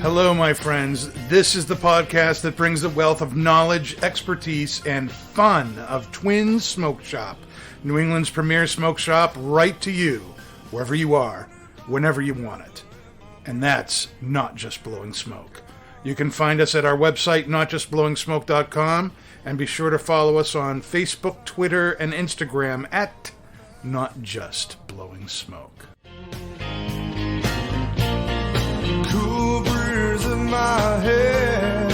Hello, my friends. This is the podcast that brings the wealth of knowledge, expertise, and fun of Twin Smoke Shop, New England's premier smoke shop, right to you, wherever you are, whenever you want it. And that's not just blowing smoke. You can find us at our website, notjustblowingsmoke.com, and be sure to follow us on Facebook, Twitter, and Instagram at Not Just Blowing Smoke. Cool breeze in my head,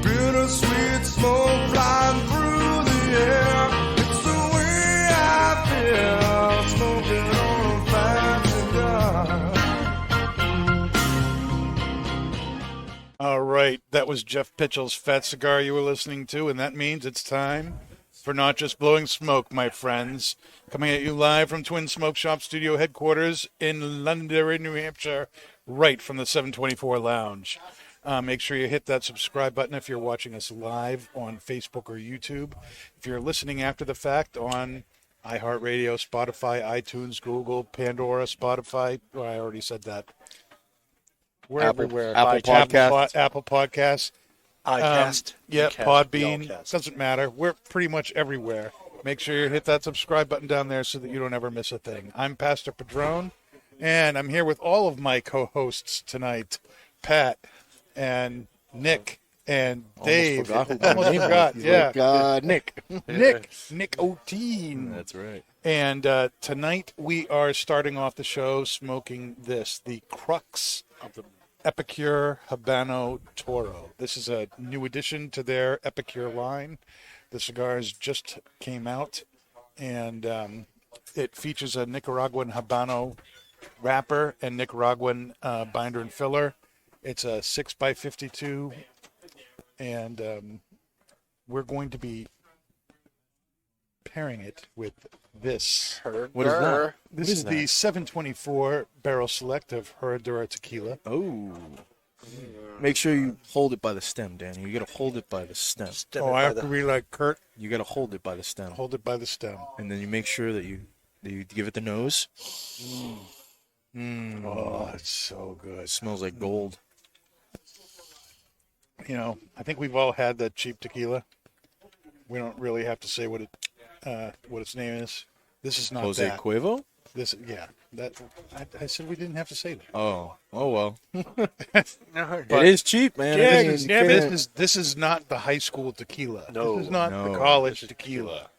bittersweet smoke flying through the air. It's the way I feel, smoking on a fat cigar. All right, that was Jeff Pitchell's Fat Cigar you were listening to, and that means it's time for Not Just Blowing Smoke, my friends. Coming at you live from Twin Smoke Shop Studio headquarters in Londonderry, New Hampshire, right from the 724 Lounge. Make sure you hit that subscribe button if you're watching us live on Facebook or YouTube. If you're listening after the fact on iHeartRadio, Spotify, iTunes, Google, Pandora, Spotify, well, I already said that. We're everywhere. Apple Podcasts. Apple Podcasts. iCast. Yeah, Ecast, Podbean. Y'allcast. Doesn't matter. We're pretty much everywhere. Make sure you hit that subscribe button down there so that you don't ever miss a thing. I'm Pastor Padron, and I'm here with all of my co-hosts tonight, Pat and Nick and Dave. Almost forgot. Yeah. Nick. Nick O'Teen. That's right. And tonight we are starting off the show smoking this, the Crux of the Epicure Habano Toro. This is a new addition to their Epicure line. The cigars just came out, and it features a Nicaraguan Habano wrapper and Nicaraguan binder and filler. It's a 6x52, and we're going to be pairing it with this. What is that? This is the 724 Barrel Select of Herradura Tequila. Oh. Make sure you hold it by the stem, Danny. You got to hold it by the stem. I have to be like Kurt. You got to hold it by the stem. Hold it by the stem. And then you make sure that you give it the nose. Oh, it's so good. It smells like gold. You know, I think we've all had that cheap tequila. We don't really have to say what its name is. This is not Jose that. Cuervo? I said we didn't have to say that. Oh well. But It is cheap, man. This is not the high school tequila. No. This is not the college tequila.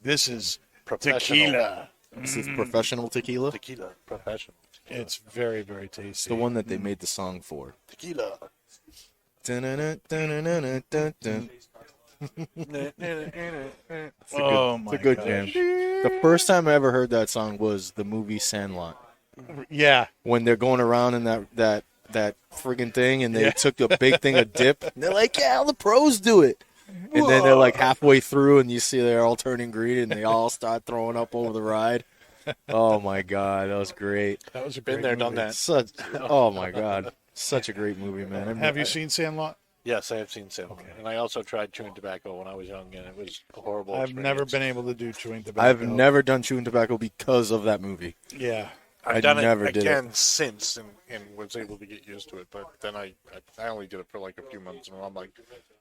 This is tequila. This is professional tequila. Tequila. Professional. It's very, very tasty. It's the one that they made the song for. Tequila. Dun-dun-dun-dun-dun-dun-dun. Oh It's a good jam. The first time I ever heard that song was the movie Sandlot. Yeah. When they're going around in that friggin' thing, and they took a big thing of dip. And they're like, yeah, all the pros do it. And then they're like halfway through, and you see they're all turning green, and they all start throwing up over the ride. Oh my God, that was great. That was a Been great there, movie. done that. Oh my God, such a great movie, man. Have you seen Sandlot? Yes, I have seen some. Okay. And I also tried chewing tobacco when I was young, and it was a horrible I've experience. never been able to do chewing tobacco. I've never done chewing tobacco because of that movie. Yeah. I've I done never it did again since and was able to get used to it. But then I only did it for like a few months, and I'm like,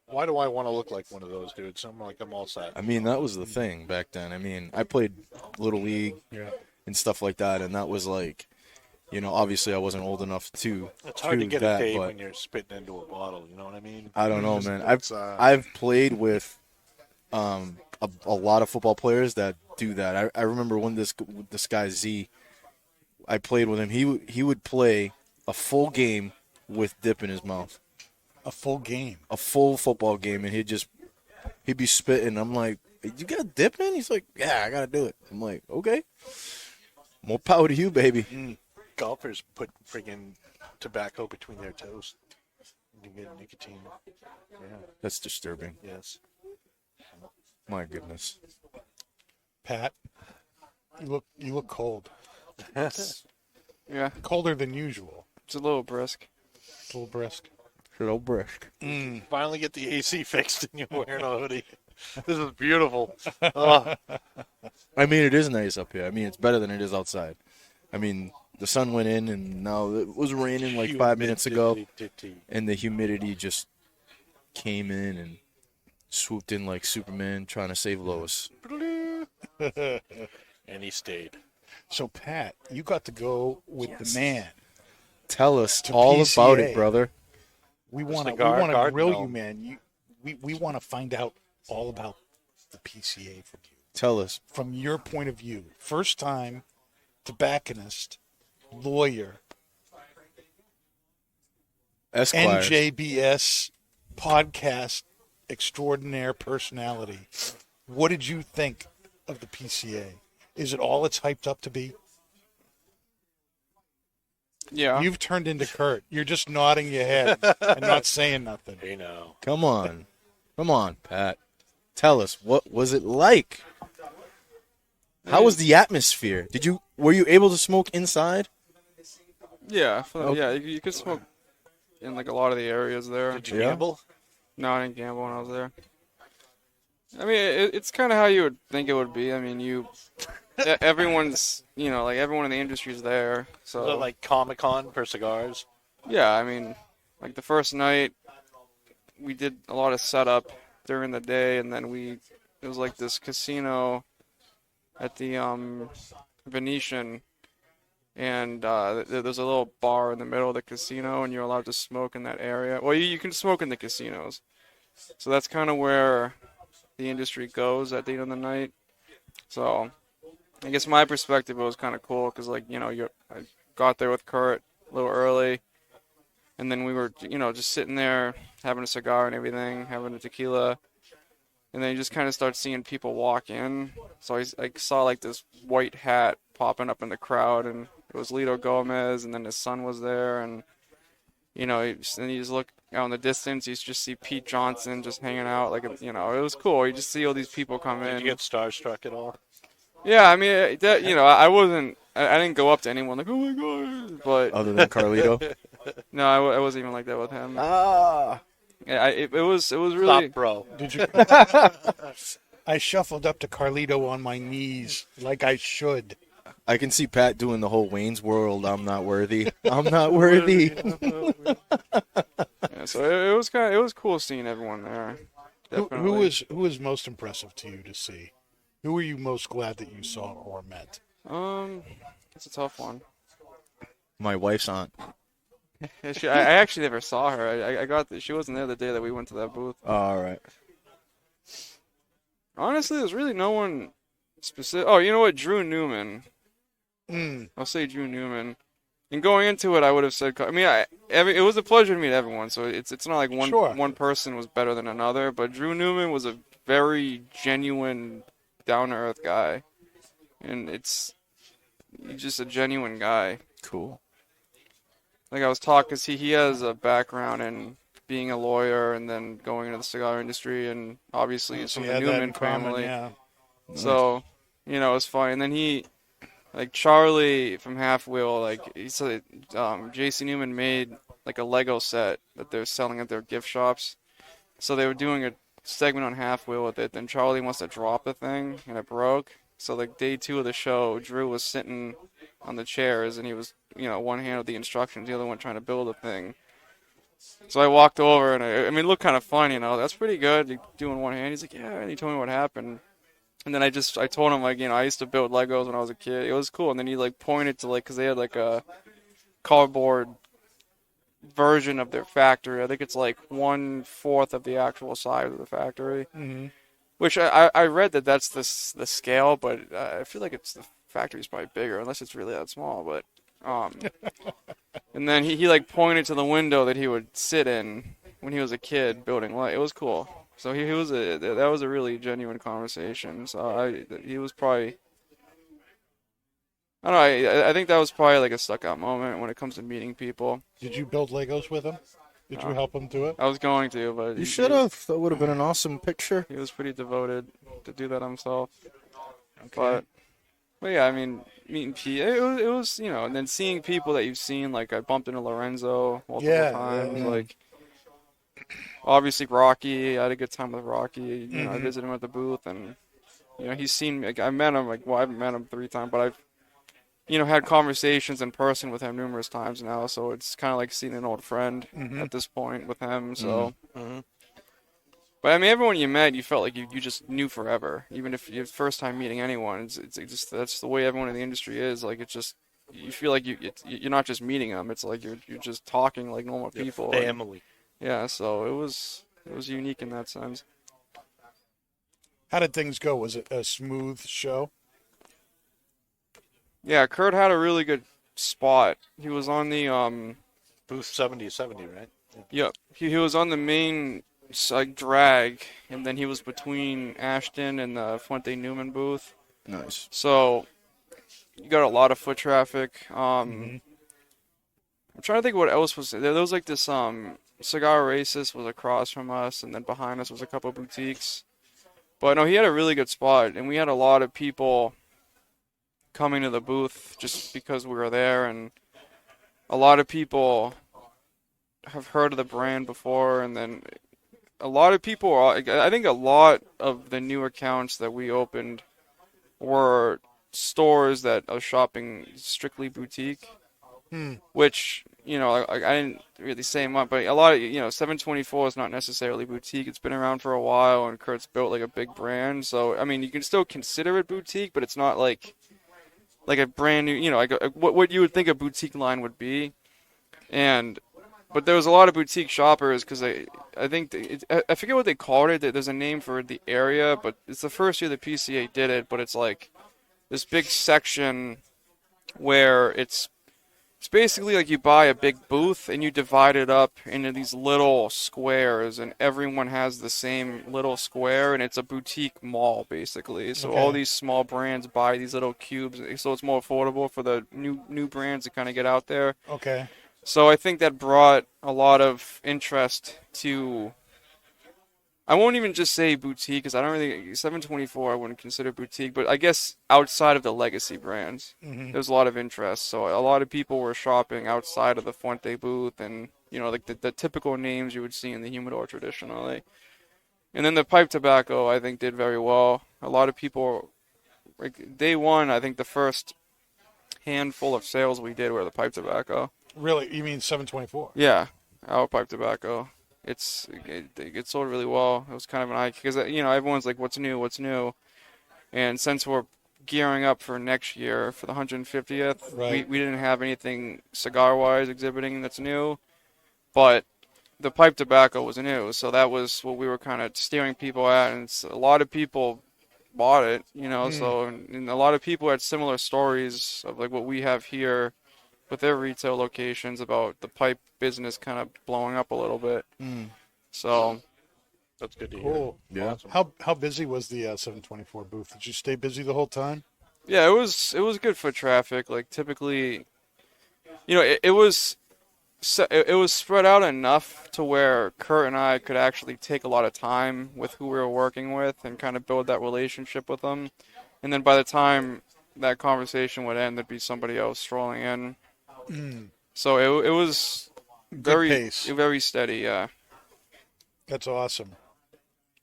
why do I want to look like one of those dudes? I'm like, I'm all set. I mean, that was the thing back then. I mean, I played Little League and stuff like that, and that was like, you know, obviously I wasn't old enough to It's hard to do get that, a date but when you're spitting into a bottle. You know what I mean? I don't know, man. It's, I've played with a lot of football players that do that. I remember when this guy Z, I played with him. He would play a full game with dip in his mouth. A full game. A full football game, and he'd be spitting. I'm like, you got dip in? He's like, yeah, I gotta do it. I'm like, okay. More power to you, baby. Golfers put friggin' tobacco between their toes. You get nicotine. Yeah. That's disturbing. Yes. My goodness. Pat, you look cold. Yeah, Colder than usual. it's a little brisk. A little brisk. Good old brisk. Finally get the AC fixed and you're wearing a hoodie. This is beautiful. Oh. I mean, it is nice up here. I mean, it's better than it is outside. I mean, The sun went in, and now it was raining like 5 minutes ago, and the humidity just came in and swooped in like Superman trying to save Lois. And he stayed. So, Pat, you got to go with the man. Tell us To all about PCA. it, brother. We want to cigar garden, grill no. you, man. We want to find out all about the PCA from you. Tell us. From your point of view. First time tobacconist, lawyer, Esquire. NJBS podcast extraordinaire personality. What did you think of the PCA? Is it all it's hyped up to be? Yeah. You've turned into Kurt. You're just nodding your head and not saying nothing. Hey, now. Come on. Come on, Pat. Tell us, what was it like? How was the atmosphere? Were you able to smoke inside? Yeah. Okay. Yeah. You could smoke in like a lot of the areas there. Did you Yeah. gamble? No, I didn't gamble when I was there. I mean, it's kind of how you would think it would be. I mean, everyone's, like everyone in the industry is there. So Was it like Comic-Con for cigars? yeah, I mean, like the first night, we did a lot of setup during the day, and then it was like this casino at the Venetian, and there's a little bar in the middle of the casino, and you're allowed to smoke in that area. Well, you can smoke in the casinos, so that's kind of where the industry goes at the end of the night. So I guess my perspective, it was kind of cool because, like, I got there with Kurt a little early, and then we were, just sitting there having a cigar and everything, having a tequila, and then you just kind of start seeing people walk in. So I saw like this white hat popping up in the crowd, and it was Lito Gomez, and then his son was there, and then you just look out in the distance, you just see Pete Johnson just hanging out, like, it was cool. You just see all these people come in. Did you get starstruck at all? Yeah, I mean, I didn't go up to anyone like, oh my god, but Other than Carlito? no, I wasn't even like that with him. Ah. Yeah, it was really. Stop, bro. Did you? I shuffled up to Carlito on my knees like I should. I can see Pat doing the whole Wayne's World, I'm not worthy. I'm not worthy. Yeah, so it was cool seeing everyone there. Definitely. Who was most impressive to you to see? Who were you most glad that you saw or met? It's a tough one. My wife's aunt. I actually never saw her. She wasn't there the day that we went to that booth. All right. Honestly, there's really no one specific. Oh, you know what? Drew Newman. I'll say Drew Newman. And going into it, I would have said. I mean, it was a pleasure to meet everyone. So it's not like one person was better than another. But Drew Newman was a very genuine, down to earth guy, and he's just a genuine guy. Cool. Like I was talking, cause he has a background in being a lawyer and then going into the cigar industry, and obviously he's So from you the had that Newman in common, family. yeah. So, it's fun. And then like Charlie from Half Wheel, like he said, JC Newman made like a Lego set that they're selling at their gift shops. So they were doing a segment on Half Wheel with it. Then Charlie wants to drop the thing, and it broke. So like day 2 of the show, Drew was sitting on the chairs, and he was, one hand with the instructions, the other one trying to build a thing. So I walked over, and I mean, it looked kind of fun, that's pretty good. You doing one hand. He's like, yeah, and he told me what happened. And then I told him, like, I used to build Legos when I was a kid. It was cool. And then he, like, pointed to, like, because they had, like, a cardboard version of their factory. I think it's, like, 1/4 of the actual size of the factory. Mm-hmm. Which I read that's the scale, but I feel like the factory's probably bigger, unless it's really that small. But and then he like pointed to the window that he would sit in when he was a kid building light. It was cool. So that was a really genuine conversation. So he was probably, I don't know. I think that was probably like a stuck out moment when it comes to meeting people. Did you build Legos with him? Did you help him do it? I was going to, but You should have. That would have been an awesome picture. He was pretty devoted to do that himself. Okay. But yeah, I mean, meeting people, it was, and then seeing people that you've seen, like I bumped into Lorenzo multiple times, like obviously Rocky. I had a good time with Rocky. I visited him at the booth, and he's seen. Like, I met him. Like, well, I haven't met him 3 times, but had conversations in person with him numerous times now, so it's kind of like seeing an old friend at this point with him. So, but I mean, everyone you met, you felt like you just knew forever, even if you're first time meeting anyone. It's just that's the way everyone in the industry is. Like it's just you feel like you're not just meeting them; it's like you're just talking like normal people. Family. Yeah, so it was unique in that sense. How did things go? Was it a smooth show? Yeah, Kurt had a really good spot. He was on the Booth 7070, right? Yep. He was on the main like drag, and then he was between Ashton and the Fuente Newman booth. Nice. So you got a lot of foot traffic. I'm trying to think what else was there. There was like this Cigar Racist was across from us, and then behind us was a couple of boutiques. But no, he had a really good spot, and we had a lot of people coming to the booth just because we were there, and a lot of people have heard of the brand before, and then a lot of people I think a lot of the new accounts that we opened were stores that are shopping strictly boutique, which I didn't really say much, but a lot of 724 is not necessarily boutique. It's been around for a while, and Kurt's built like a big brand, so I mean you can still consider it boutique, but it's not like a brand new, like what you would think a boutique line would be. But there was a lot of boutique shoppers because I think I forget what they called it. There's a name for the area, but it's the first year the PCA did it. But it's like this big section where it's basically like you buy a big booth and you divide it up into these little squares, and everyone has the same little square, and it's a boutique mall basically. So all these small brands buy these little cubes, so it's more affordable for the new brands to kind of get out there. Okay. So I think that brought a lot of interest to, I won't even just say boutique, because I don't really, 724 I wouldn't consider boutique, but I guess outside of the legacy brands, there's a lot of interest. So a lot of people were shopping outside of the Fuente booth, and, like the typical names you would see in the humidor traditionally. And then the pipe tobacco, I think, did very well. A lot of people, like day one, I think the first handful of sales we did were the pipe tobacco. Really? You mean 724? Yeah, our pipe tobacco. It sold really well. It was kind of an eye, because everyone's like, what's new? And since we're gearing up for next year for the 150th, right, we didn't have anything cigar-wise exhibiting that's new, but the pipe tobacco was new, so that was what we were kind of steering people at, and a lot of people bought it, so and a lot of people had similar stories of like what we have here with their retail locations about the pipe business kind of blowing up a little bit. So That's good to hear. cool. Yeah. Awesome. How busy was the 724 booth? Did you stay busy the whole time? yeah, it was good foot traffic. Like typically, it was spread out enough to where Kurt and I could actually take a lot of time with who we were working with and kind of build that relationship with them. And then by the time that conversation would end, there'd be somebody else strolling in. So it was very pace. very steady. Yeah. That's awesome.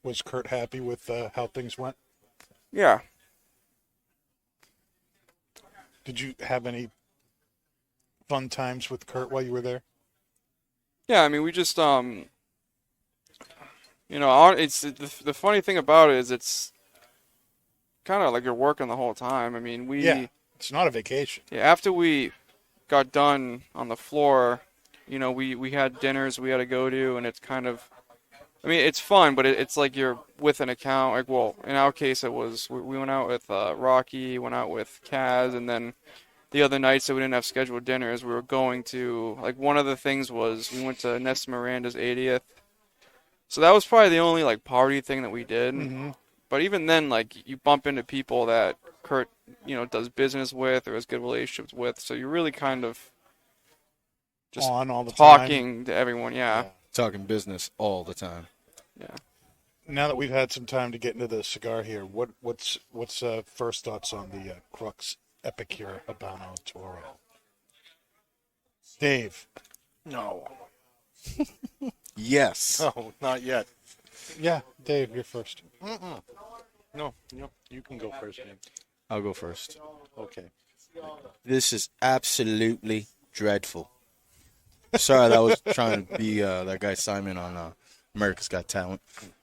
Was Kurt happy with how things went? Yeah. Did you have any fun times with Kurt while you were there? Yeah, I mean, we just it's the funny thing about it is it's kind of like you're working the whole time. I mean, it's not a vacation. Yeah, after we got done on the floor, we had dinners we had to go to, and it's kind of, I mean, it's fun, but it's like you're with an account. Like, well, in our case, it was we went out with Rocky, went out with Kaz, and then the other nights that we didn't have scheduled dinners, we were going to, like, one of the things was we went to Nesta Miranda's 80th. So that was probably the only like party thing that we did. But even then, like, you bump into people that Kurt, does business with or has good relationships with. So you're really kind of just On all the talking to everyone. Yeah. Talking business all the time. Yeah. Now that we've had some time to get into the cigar here, what's first thoughts on the Crux Epicure Habano Toro? Dave. No. Yes. No, not yet. Yeah, Dave, you're first. No, you can go first, man. I'll go first. Okay. This is absolutely dreadful. Sorry, that was trying to be that guy Simon on America's Got Talent.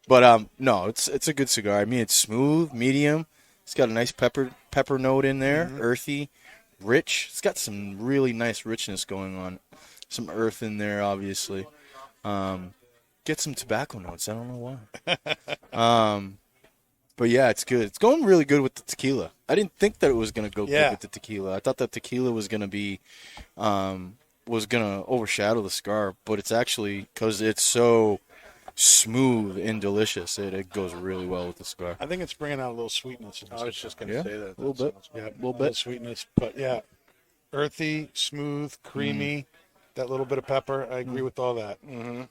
But no, it's a good cigar. I mean, it's smooth, medium. It's got a nice pepper note in there, earthy, rich. It's got some really nice richness going on. Some earth in there, obviously. Get some tobacco notes. I don't know why. But yeah, it's good. It's going really good with the tequila. I didn't think that it was gonna go good with the tequila. I thought that tequila was gonna be, was gonna overshadow the cigar, but it's actually, because it's so smooth and delicious, it goes really well with the cigar. I think it's bringing out a little sweetness. I was just going to Yeah, say that. a little bit. Yeah, a little bit. sweetness, but yeah, earthy, smooth, creamy. That little bit of pepper. I agree with all that. Mm-hmm.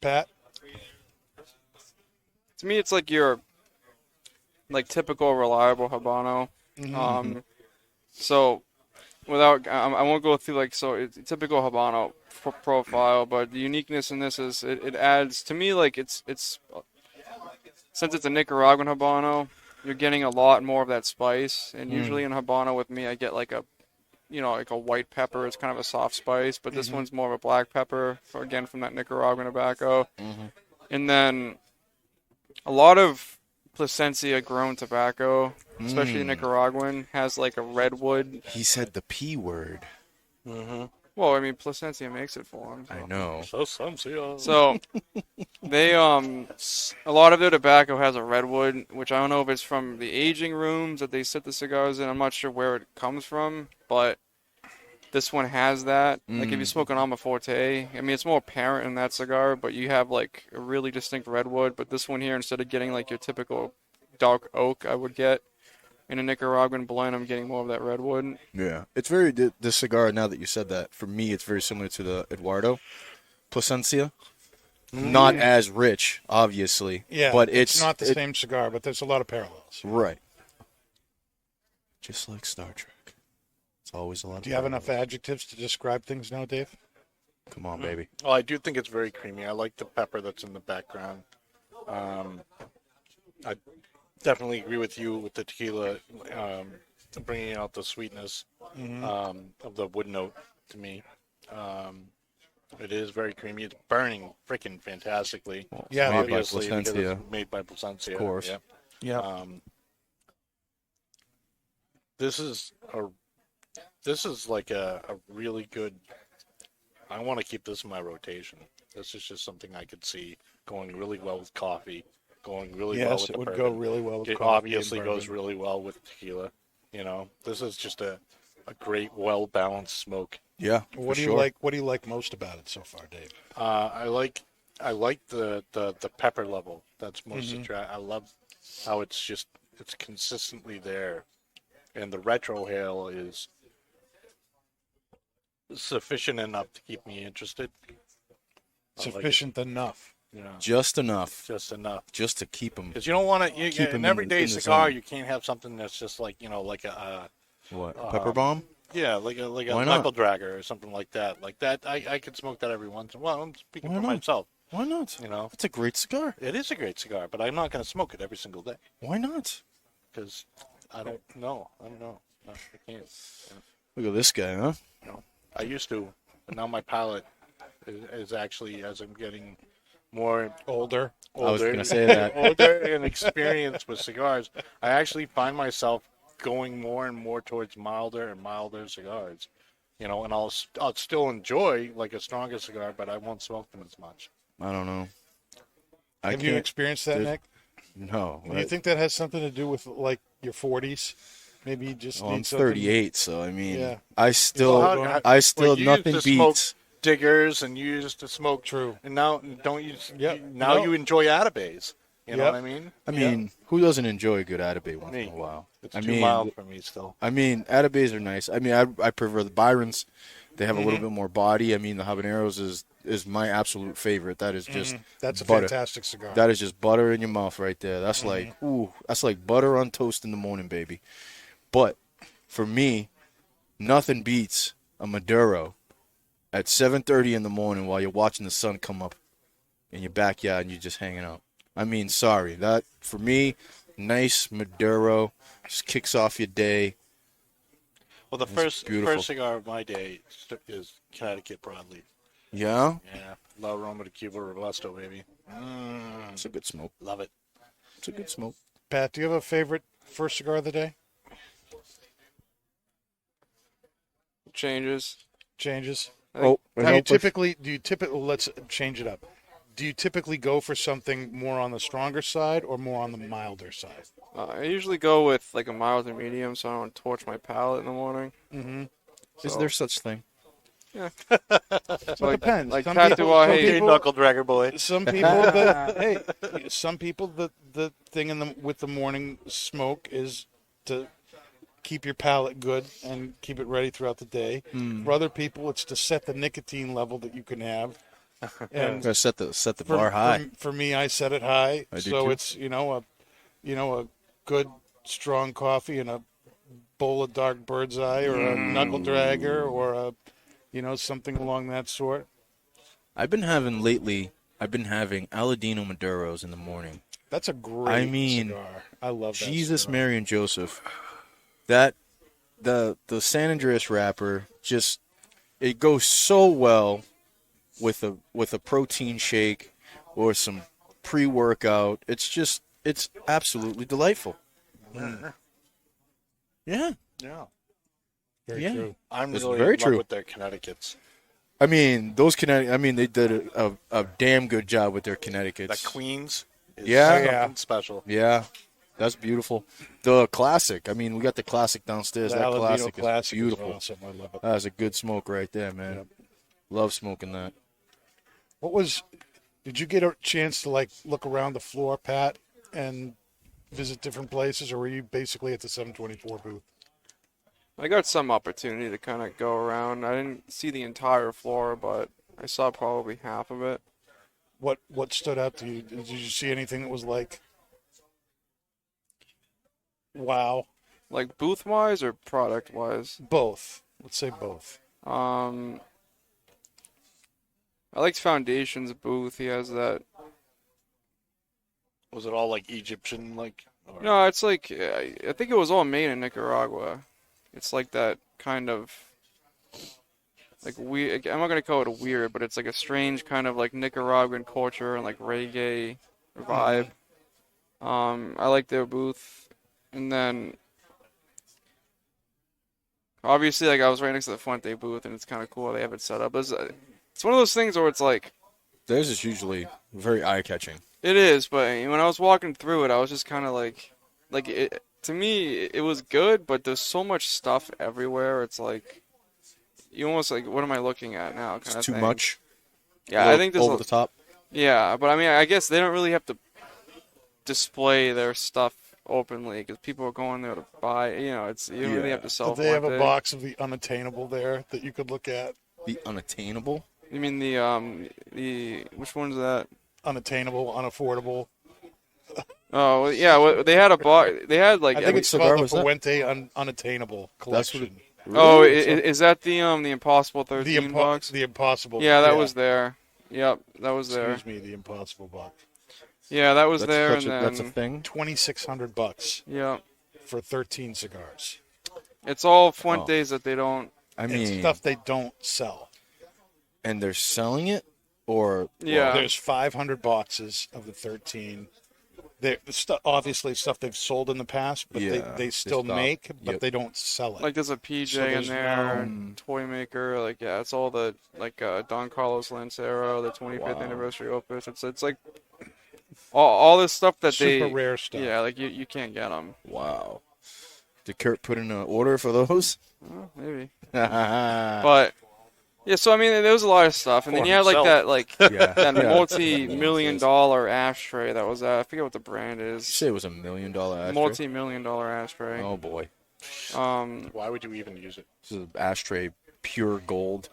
Pat? To me, it's like your typical reliable Habano. So without, I won't go through it's typical Habano profile, but the uniqueness in this is it adds, to me, it's since it's a Nicaraguan Habano, you're getting a lot more of that spice, and usually in Habano with me, I get like a white pepper. It's kind of a soft spice, but this one's more of a black pepper, again, from that Nicaraguan tobacco. And then a lot of Plasencia grown tobacco, especially Nicaraguan, has like a redwood. He said the P word. Well, I mean, Plasencia makes it for them. I know. So they a lot of their tobacco has a redwood, which I don't know if it's from the aging rooms that they sit the cigars in. I'm not sure where it comes from, but this one has that. Like if you smoke an Alma Forte, I mean, it's more apparent in that cigar, but you have like a really distinct redwood. But this one here, instead of getting like your typical dark oak I would get in a Nicaraguan blend, I'm getting more of that redwood. Yeah, it's very, the cigar, now that you said that, for me, it's very similar to the Eduardo Plasencia. Not as rich, obviously. Yeah, but it's not the same cigar, but there's a lot of parallels. Right. Just like Star Trek. It's always a lot of Do you have enough adjectives to describe things now, Dave? Come on, baby. Well, I do think it's very creamy. I like the pepper that's in the background. I definitely agree with you with the tequila, bringing out the sweetness of the wood note to me. It is very creamy. It's burning freaking fantastically. Yeah, made obviously by because Plasencia. it's made by Plasencia. Of course. Yeah. Yeah. This is like a really good. I want to keep this in my rotation. This is just something I could see going really well with coffee, going really well with Yes, the it would bourbon. go really well with It coffee. obviously and goes bourbon. really well with tequila. This is just a great, well balanced smoke. Yeah, What for do you sure. like? What do you like most about it so far, Dave? I like the pepper level. That's most attractive. I love how it's consistently there, and the retrohale is sufficient enough to keep me interested. Sufficient enough. Just enough. Just enough. Just to keep them. Because you don't want to. Keep 'em An in everyday the cigar, zone. you can't have something that's just like like a What? Pepper bomb? yeah, like a Why not? knuckle dragger or something like that. Like that, I could smoke that every once in a while. I'm speaking Why for not? myself. Why not? It's a great cigar. It is a great cigar, but I'm not going to smoke it every single day Why not? because I don't know. No, I can't. Look at this guy, huh? I used to, but now my palate is actually, as I'm getting more Older. I was older, gonna say that. older and experienced with cigars, I actually find myself going more and more towards milder and milder cigars. And I'll still enjoy like a stronger cigar, but I won't smoke them as much. I don't know. Have you experienced that, there's- Nick? No. Do you think that has something to do with like your 40s? Maybe you just Well, need I'm something. 38, so I mean, Yeah. I still, Well, you nothing used to smoke beats. diggers, and you used to smoke. True. And now don't you? Yep. Now No. you enjoy Atabays. You know Yep. what I mean? I mean, who doesn't enjoy a good Atabay once Me. in a while? It's I too mean, mild for me still. Atabays are nice. I mean, I prefer the Byrons. They have a Mm-hmm. little bit more body. I mean, the Habaneros is my absolute favorite. That is just That's a butter. fantastic cigar. That is just butter in your mouth right there. That's Mm-hmm. that's like butter on toast in the morning, baby. But for me, nothing beats a Maduro at 7:30 in the morning while you're watching the sun come up in your backyard and you're just hanging out. I mean, sorry. That, for me, nice Maduro just kicks off your day. Well, the It's beautiful. first cigar of my day is Connecticut broadleaf. Yeah, Yeah, La Roma de Cuba Robusto, baby. it's a good smoke. Love it. It's a good smoke. Pat, do you have a favorite first cigar of the day? Changes. Changes. Oh, Do you typically, let's change it up. Do you typically go for something more on the stronger side or more on the milder side? I usually go with like a mild to medium, so I don't torch my palate in the morning. Mm-hmm. Is there such thing? Yeah. So it depends. Like Some Pat people- Dubois, some hey, people- Knuckle dragger boy. Some people, some people, the thing with the morning smoke is to keep your palate good and keep it ready throughout the day. For other people, it's to set the nicotine level that you can have. And Gotta set the bar high. For me, I set it high, I do so too. it's a good strong coffee and a bowl of dark bird's eye or a knuckle dragger or a something along that sort. I've been having Aladino Maduros in the morning. That's a great mean, cigar. I love that. Jesus, cigar. Mary, and Joseph. That the San Andreas wrapper just it goes so well with a protein shake or some pre-workout. It's absolutely delightful. Yeah. Yeah. Very Yeah. true. I'm It's really very in love true. with their Connecticut's. I mean, they did a damn good job with their Connecticut's. That Queens is Yeah. something Yeah. special. Yeah, that's beautiful. The classic. I mean, we got the classic downstairs. The that Aladino classic Classic is beautiful. awesome. I love it. That's a good smoke right there, man. Love smoking that. Did you get a chance to look around the floor, Pat, and visit different places, or were you basically at the 724 booth? I got some opportunity to kind of go around. I didn't see the entire floor, but I saw probably half of it. What stood out to you? Did you see anything that was like, wow? Like booth wise or product wise? Both. Let's say both. I liked Foundation's booth. He has that. Was it all like Egyptian, like? Or... No, it's like I think it was all made in Nicaragua. It's like that kind of like weird. I'm not gonna call it weird, but it's like a strange kind of like Nicaraguan culture and like reggae vibe. I like their booth, and then obviously like I was right next to the Fuente booth, and it's kind of cool they have it set up. It's one of those things where it's like Theirs is usually very eye-catching. it is, but when I was walking through it, I was just kind of like it. To me, it was good, but there's so much stuff everywhere. It's like you almost like, what am I looking at now? Kind It's of too thing. much. Yeah, I think there's over the top. yeah, but I mean, I guess they don't really have to display their stuff openly because people are going there to buy. You don't really have to sell. Did they have a Fuente. box of the unattainable there that you could look at? The unattainable. You mean the which one's that? Unattainable, unaffordable. Oh well, yeah, they had a box. They had like I think it's cigar called the was that? Fuente unattainable That's what collection. Oh, Really? is that the Impossible 13 box? The impossible. Yeah, that was there. Yep, that was there. Excuse me, the impossible box. Yeah, that was That's, there, that's, and a, then that's a thing. $2,600 yeah, for 13 cigars. it's all Fuentes that they don't. I It's mean, stuff they don't sell. and they're selling it, or Yeah. There's 500 boxes of the 13. Obviously stuff they've sold in the past, but Yeah, they still they stopped. make, but Yep. they don't sell it. Like there's a PJ So in there's there, no- and Toy Maker. Like yeah, it's all the like Don Carlos Lancero, the 25th Wow. anniversary opus. It's like all this stuff that Super they rare stuff. yeah, like you can't get them. wow. Did Kurt put in an order for those? Well, maybe, yeah, but yeah. So I mean, there was a lot of stuff, and then For you had like himself. that like that yeah. multi-million-dollar ashtray that was I forget what the brand Did you is. say it was $1 million ashtray? Multi-million-dollar ashtray. Oh boy, Why would you even use it? this is an ashtray, pure gold.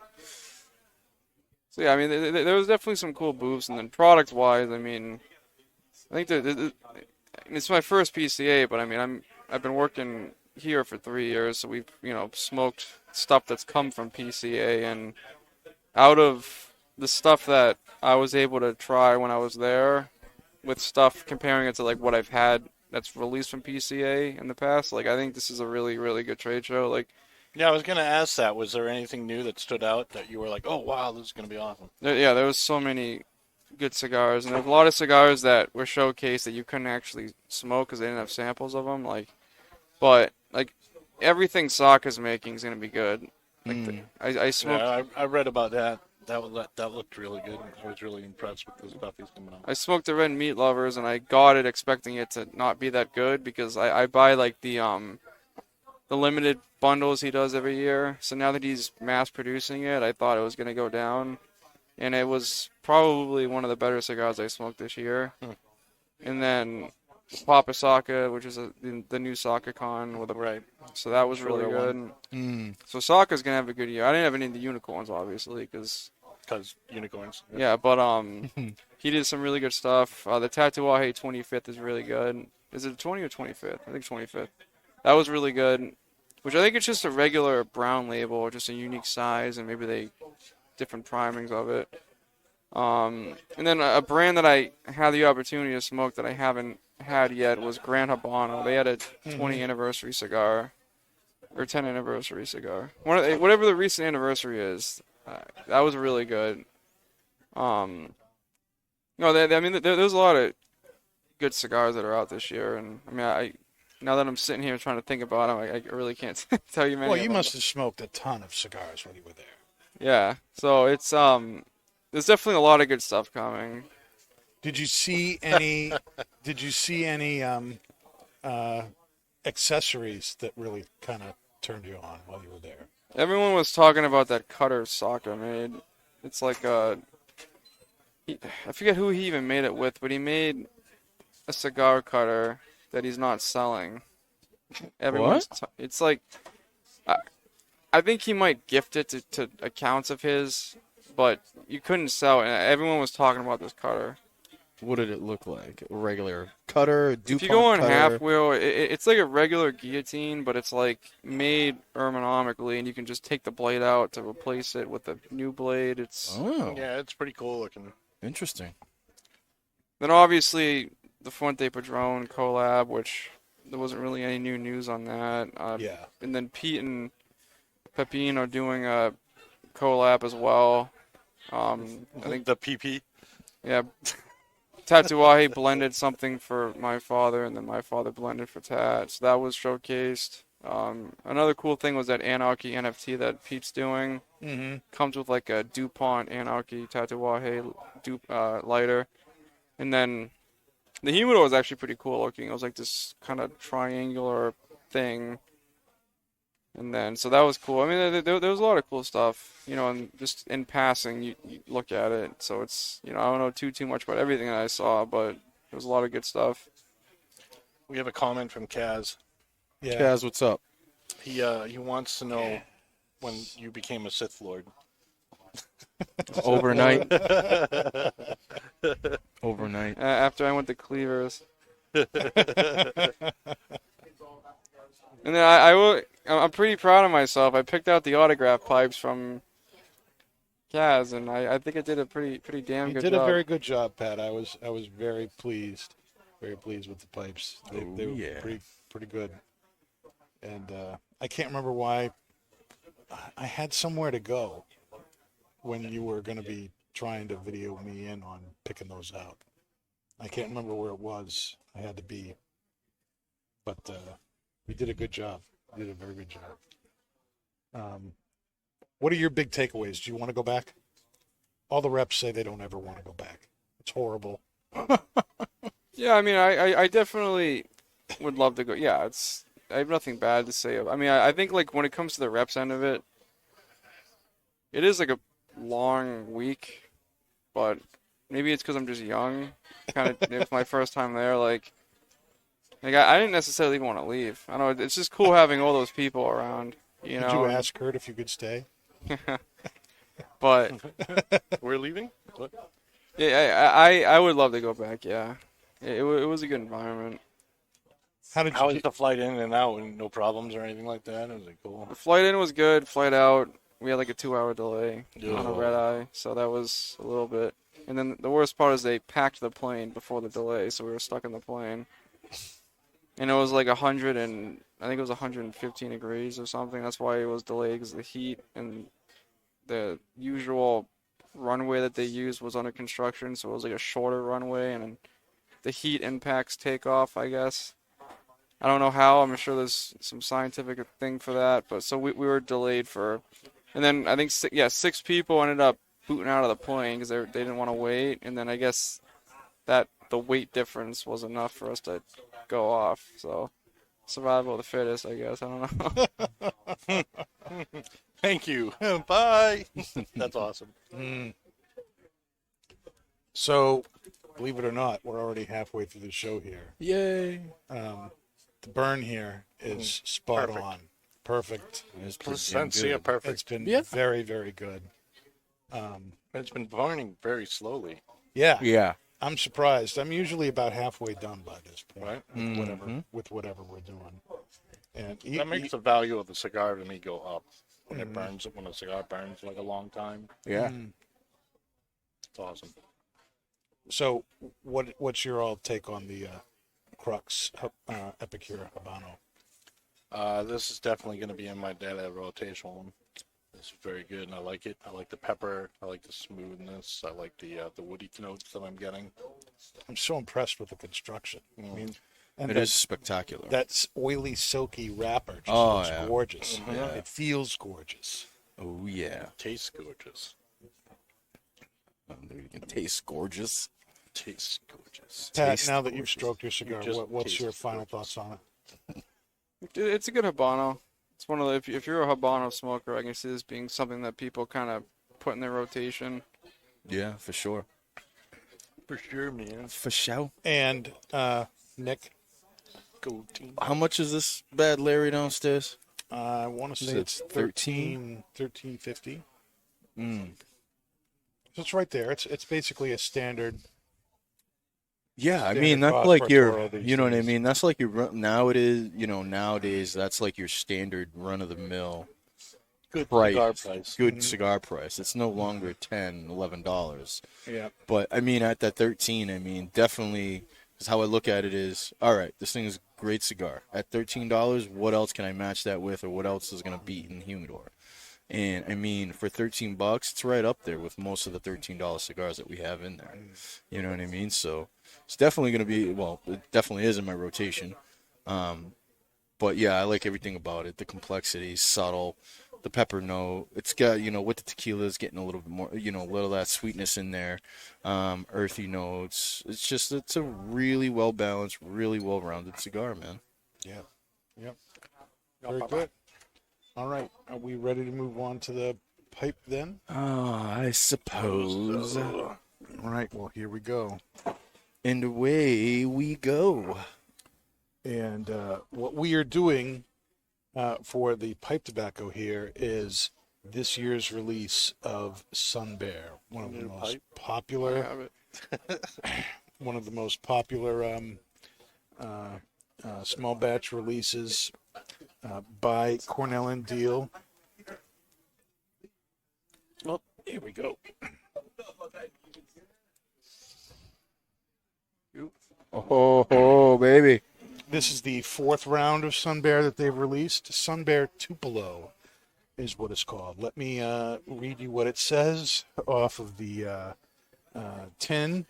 So yeah, I mean, there was definitely some cool booths, and then product-wise, I mean, I think it's my first PCA, but I mean, I've been working here for 3 years, so we've smoked stuff that's come from PCA, and out of the stuff that I was able to try when I was there, with stuff comparing it to like what I've had that's released from PCA in the past, like I think this is a really really good trade show. Like Yeah, I was gonna ask that. Was there anything new that stood out that you were like, "Oh wow, this is gonna be awesome"? Yeah, there was so many good cigars, and there was a lot of cigars that were showcased that you couldn't actually smoke because they didn't have samples of them. But everything Saka's making is gonna be good. I smoked. Yeah, I read about that. That looked really good. I was really impressed with the stuff he's coming out. I smoked the Red Meat Lovers, and I got it expecting it to not be that good because I buy the limited bundles he does every year. So now that he's mass producing it, I thought it was gonna go down, and it was probably one of the better cigars I smoked this year. And then Papa Saka, which is the new Saka con with a Right. so that was really Filler good. So Saka's gonna have a good year. I didn't have any of the unicorns, obviously, because unicorns. yeah, but he did some really good stuff. The Tatuaje 25th is really good. Is it 20 or 25th? I think 25th. That was really good. Which I think it's just a regular brown label, just a unique size, and maybe they different primings of it. And then a brand that I had the opportunity to smoke that I haven't had yet was Gran Habano. They had a 20 anniversary cigar, or 10 anniversary cigar. Whatever the recent anniversary is, that was really good. No, I mean, there's a lot of good cigars that are out this year, and I mean, now that I'm sitting here trying to think about them, I really can't tell you many. Well, you of them. must have smoked a ton of cigars when you were there. Yeah, so it's there's definitely a lot of good stuff coming. Did you see any? Did you see any accessories that really kind of turned you on while you were there? Everyone was talking about that cutter Saka made. It's like I forget who he even made it with, but he made a cigar cutter that he's not selling. It's like I think he might gift it to accounts of his, but you couldn't sell it. And everyone was talking about this cutter. What did it look like? A regular cutter, a DuPont If you go on cutter? half wheel, it's like a regular guillotine, but it's like made ergonomically, and you can just take the blade out to replace it with a new blade. It's Oh, Yeah, it's pretty cool looking. interesting. Then obviously the Fuente Padron collab, which there wasn't really any new news on that. Yeah. And then Pete and Pepin are doing a collab as well. I think The PP. yeah. Tatuaje blended something for my father, and then my father blended for Tat. So that was showcased. Another cool thing was that Anarchy NFT that Pete's doing. Comes with like a DuPont Anarchy Tatuaje lighter. And then the humidor was actually pretty cool looking. It was like this kind of triangular thing. And then, so that was cool. I mean, there was a lot of cool stuff, and just in passing, you look at it. So it's, I don't know too much about everything that I saw, but there was a lot of good stuff. We have a comment from Kaz. Yeah. Kaz, what's up? He wants to know when you became a Sith Lord. Overnight. Overnight. After I went to Cleavers. And then I'm pretty proud of myself. I picked out the autograph pipes from Kaz, and I think I did a pretty damn You good did job. a very good job, Pat. I was very pleased with the pipes. They were yeah. pretty good. And I can't remember why. I had somewhere to go when you were going to be trying to video me in on picking those out. I can't remember where it was. I had to be, but we did a good job. You did a very good job. What are your big takeaways? Do you want to go back? All the reps say they don't ever want to go back. It's horrible. Yeah, I mean, I definitely would love to go. Yeah, I have nothing bad to say. I mean, I think like when it comes to the reps end of it, it is like a long week, but maybe it's because I'm just young. Kind of, it's my first time there. Like I didn't necessarily even want to leave. I don't know. It's just cool having all those people around. Did you ask Kurt if you could stay? But We're leaving? What? yeah, I would love to go back. Yeah, it was a good environment. How did How you? was the flight in and out? And no problems or anything like that? Was it cool? The flight in was good. Flight out, we had like a 2-hour delay on a Oh. red eye, so that was a little bit. And then the worst part is they packed the plane before the delay, so we were stuck in the plane. And it was like 100 and I think it was 115 degrees or something. That's why it was delayed, because of the heat, and the usual runway that they used was under construction, so it was like a shorter runway, and the heat impacts takeoff, I guess. I don't know how. I'm sure there's some scientific thing for that, but so we were delayed for, and then I think 6 people ended up booting out of the plane because they didn't want to wait, and then I guess that the weight difference was enough for us to go off. So survival of the fittest, I guess. I don't know. Thank you. Bye. That's awesome. So, believe it or not, we're already halfway through the show here. Yay! The burn here is spot Perfect. on. Perfect. Sense, yeah, perfect. It's been Yeah. very, very good. It's been burning very slowly, Yeah, Yeah. I'm surprised. I'm usually about halfway done by this point right? with whatever we're doing. And That makes the value of the cigar to me go up when it burns. When a cigar burns like a long time, Yeah. it's awesome. so what's your all take on the Crux Epicure Habano? This is definitely going to be in my daily rotation. This is very good, and I like it. I like the pepper. I like the smoothness. I like the woody notes that I'm getting. I'm so impressed with the construction. I mean, and It is spectacular. That's oily, silky wrapper just Oh, looks yeah. gorgeous. Yeah. It feels gorgeous. Oh yeah. Tastes gorgeous. You can taste gorgeous. Tastes gorgeous. Pat, Tastes now that you've gorgeous. stroked your cigar, just what's your taste final thoughts on it? It's a good Habano. It's one of the, if you're a Habano smoker, I can see this being something that people kind of put in their rotation. Yeah, for sure. For sure, man. For sure. And Nick, Go team. How much is this bad Larry downstairs? I want to say Is it it's 13.50. Mm. So it's right there. It's basically a standard. Yeah, I Standard mean that's cost like for your, Toro these you know what I days. mean. That's like your nowadays that's like your standard run of the mill Good price, cigar price. good cigar price. It's no longer $10, $11. Yeah. But I mean, at that 13, I mean, definitely, because how I look at it is, all right, this thing is a great cigar. At $13, what else can I match that with, or what else is gonna beat in the humidor? And I mean, for $13, it's right up there with most of the $13 cigars that we have in there. You know what I mean? So it's definitely gonna be, well, it definitely is in my rotation. But yeah, I like everything about it. The complexity, subtle, the pepper note. It's got, with the tequila, it's getting a little bit more, a little of that sweetness in there. Earthy notes. It's a really well balanced, really well rounded cigar, man. Yeah. Yep. Very good. All right. Are we ready to move on to the pipe then? Oh, I suppose. All right. Well, here we go. And away we go. And what we are doing for the pipe tobacco here is this year's release of Sun Bear, one of the most popular, Have it. one of the most popular small batch releases by Cornell and Diehl. Well, here we go. Oh, baby. This is the fourth round of Sun Bear that they've released. Sun Bear Tupalo is what it's called. Let me read you what it says off of the tin.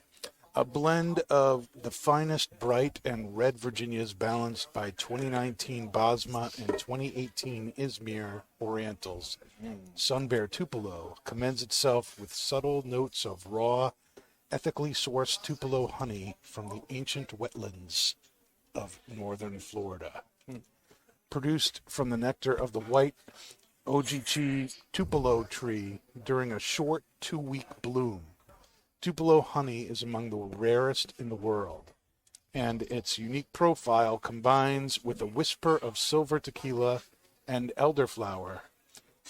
A blend of the finest bright and red Virginias balanced by 2019 Basma and 2018 Izmir Orientals. Sun Bear Tupelo commends itself with subtle notes of raw, ethically sourced Tupelo honey from the ancient wetlands of northern Florida. Produced from the nectar of the white Ojichi Tupelo tree during a short 2-week bloom. Tupelo honey is among the rarest in the world, and its unique profile combines with a whisper of silver tequila and elderflower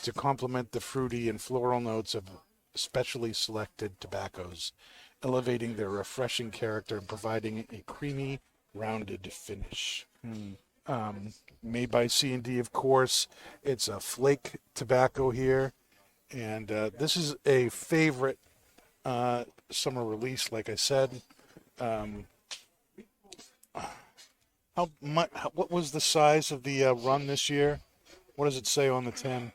to complement the fruity and floral notes of specially selected tobaccos, elevating their refreshing character and providing a creamy, rounded finish. Made by C&D, of course. It's a flake tobacco here, and this is a favorite summer release, like I said. What was the size of the run this year? What does it say on the tin?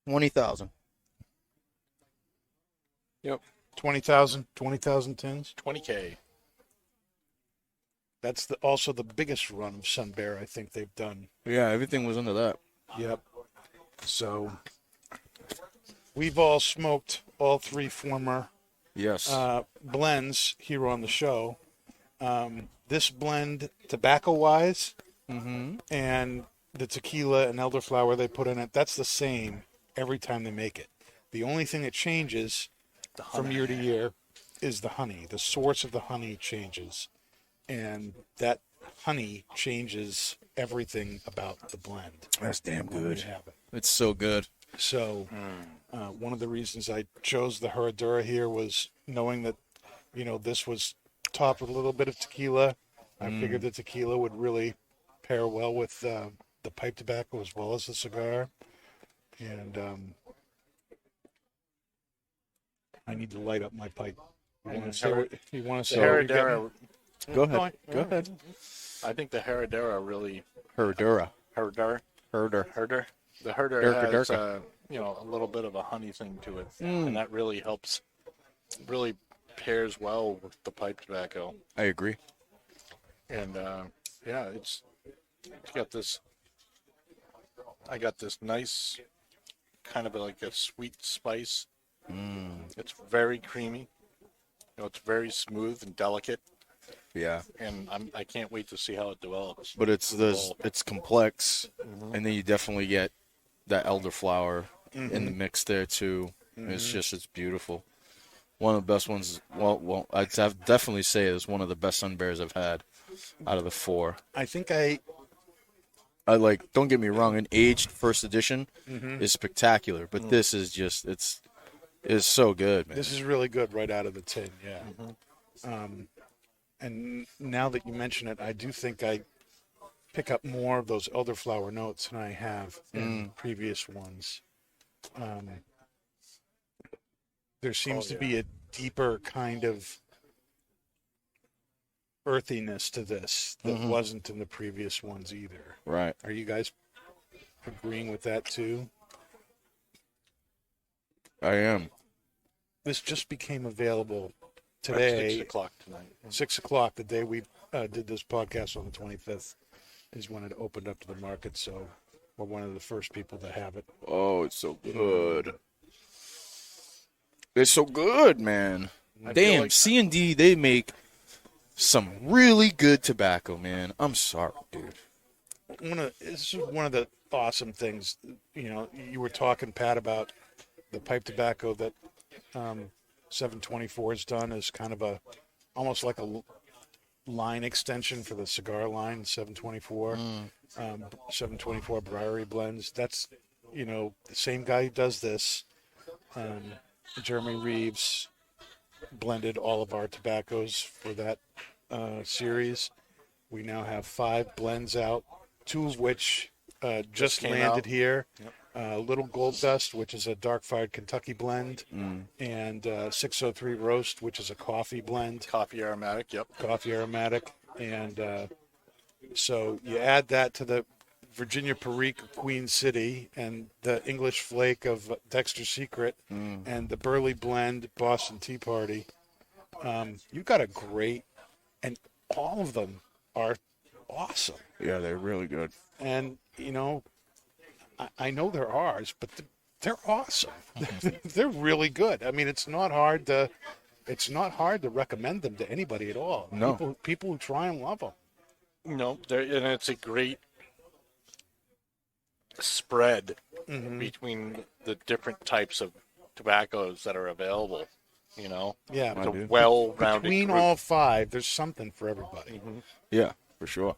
20,000. Yep. 20,000 tins. 20K. That's also the biggest run of Sun Bear I think they've done. Yeah, everything was under that. Yep. So we've all smoked all three former Yes. blends here on the show. This blend, tobacco-wise, and the tequila and elderflower they put in it, that's the same every time they make it. The only thing that changes from year to year is the honey. The source of the honey changes, and that honey changes everything about the blend. That's damn when we good. have it. It's so good. So one of the reasons I chose the Herradura here was knowing that, this was topped with a little bit of tequila. I figured the tequila would really pair well with the pipe tobacco as well as the cigar. And I need to light up my pipe. You want to say what you're Herradura. Go ahead. Go ahead. I think the Herradura really. Herradura. Herder. The herder has a little bit of a honey thing to it, and that really helps. Really pairs well with the pipe tobacco. I agree. And it's got this. I got this nice, kind of like a sweet spice. It's very creamy. It's very smooth and delicate, Yeah. and I can't wait to see how it develops. But it's complex, and then you definitely get that elderflower in the mix there too. It's beautiful. One of the best ones. Well, I'd definitely say it's one of the best Sun Bears I've had out of the four. I think I like. Don't get me wrong. An aged first edition is spectacular, but this is just it's so good, man. this is really good right out of the tin. Yeah. And now that you mention it, I do think I pick up more of those elderflower notes than I have in previous ones. There seems to be a deeper kind of earthiness to this that wasn't in the previous ones either. Right. Are you guys agreeing with that too? I am. This just became available today. 6 o'clock tonight. 6 o'clock, the day we did this podcast on the 25th, is when it opened up to the market. So we're one of the first people to have it. Oh, it's so good. It's so good, man. I feel Damn, like- C&D, they make some really good tobacco, man. I'm sorry, dude. This is one of the awesome things. You were talking, Pat, about the pipe tobacco that 724 has done as kind of almost like a line extension for the cigar line, 724. 724 Briary blends. That's, the same guy who does this. Jeremy Reeves blended all of our tobaccos for that series. We now have 5 blends out, 2 of which just came landed out. here. Little Gold Dust, which is a dark-fired Kentucky blend, and 603 Roast, which is a coffee blend. Coffee aromatic. Yep. Coffee aromatic. And so you add that to the Virginia Perique of Queen City and the English Flake of Dexter Secret and the Burley Blend Boston Tea Party. You've got a great, and all of them are awesome. Yeah, they're really good. And, I know they're ours, but they're awesome. They're really good. I mean, it's not hard to recommend them to anybody at all. No. People who try and love them. No, and it's a great spread between the different types of tobaccos that are available. Yeah, It's a do. well-rounded between group. all 5, there's something for everybody. Yeah, for sure.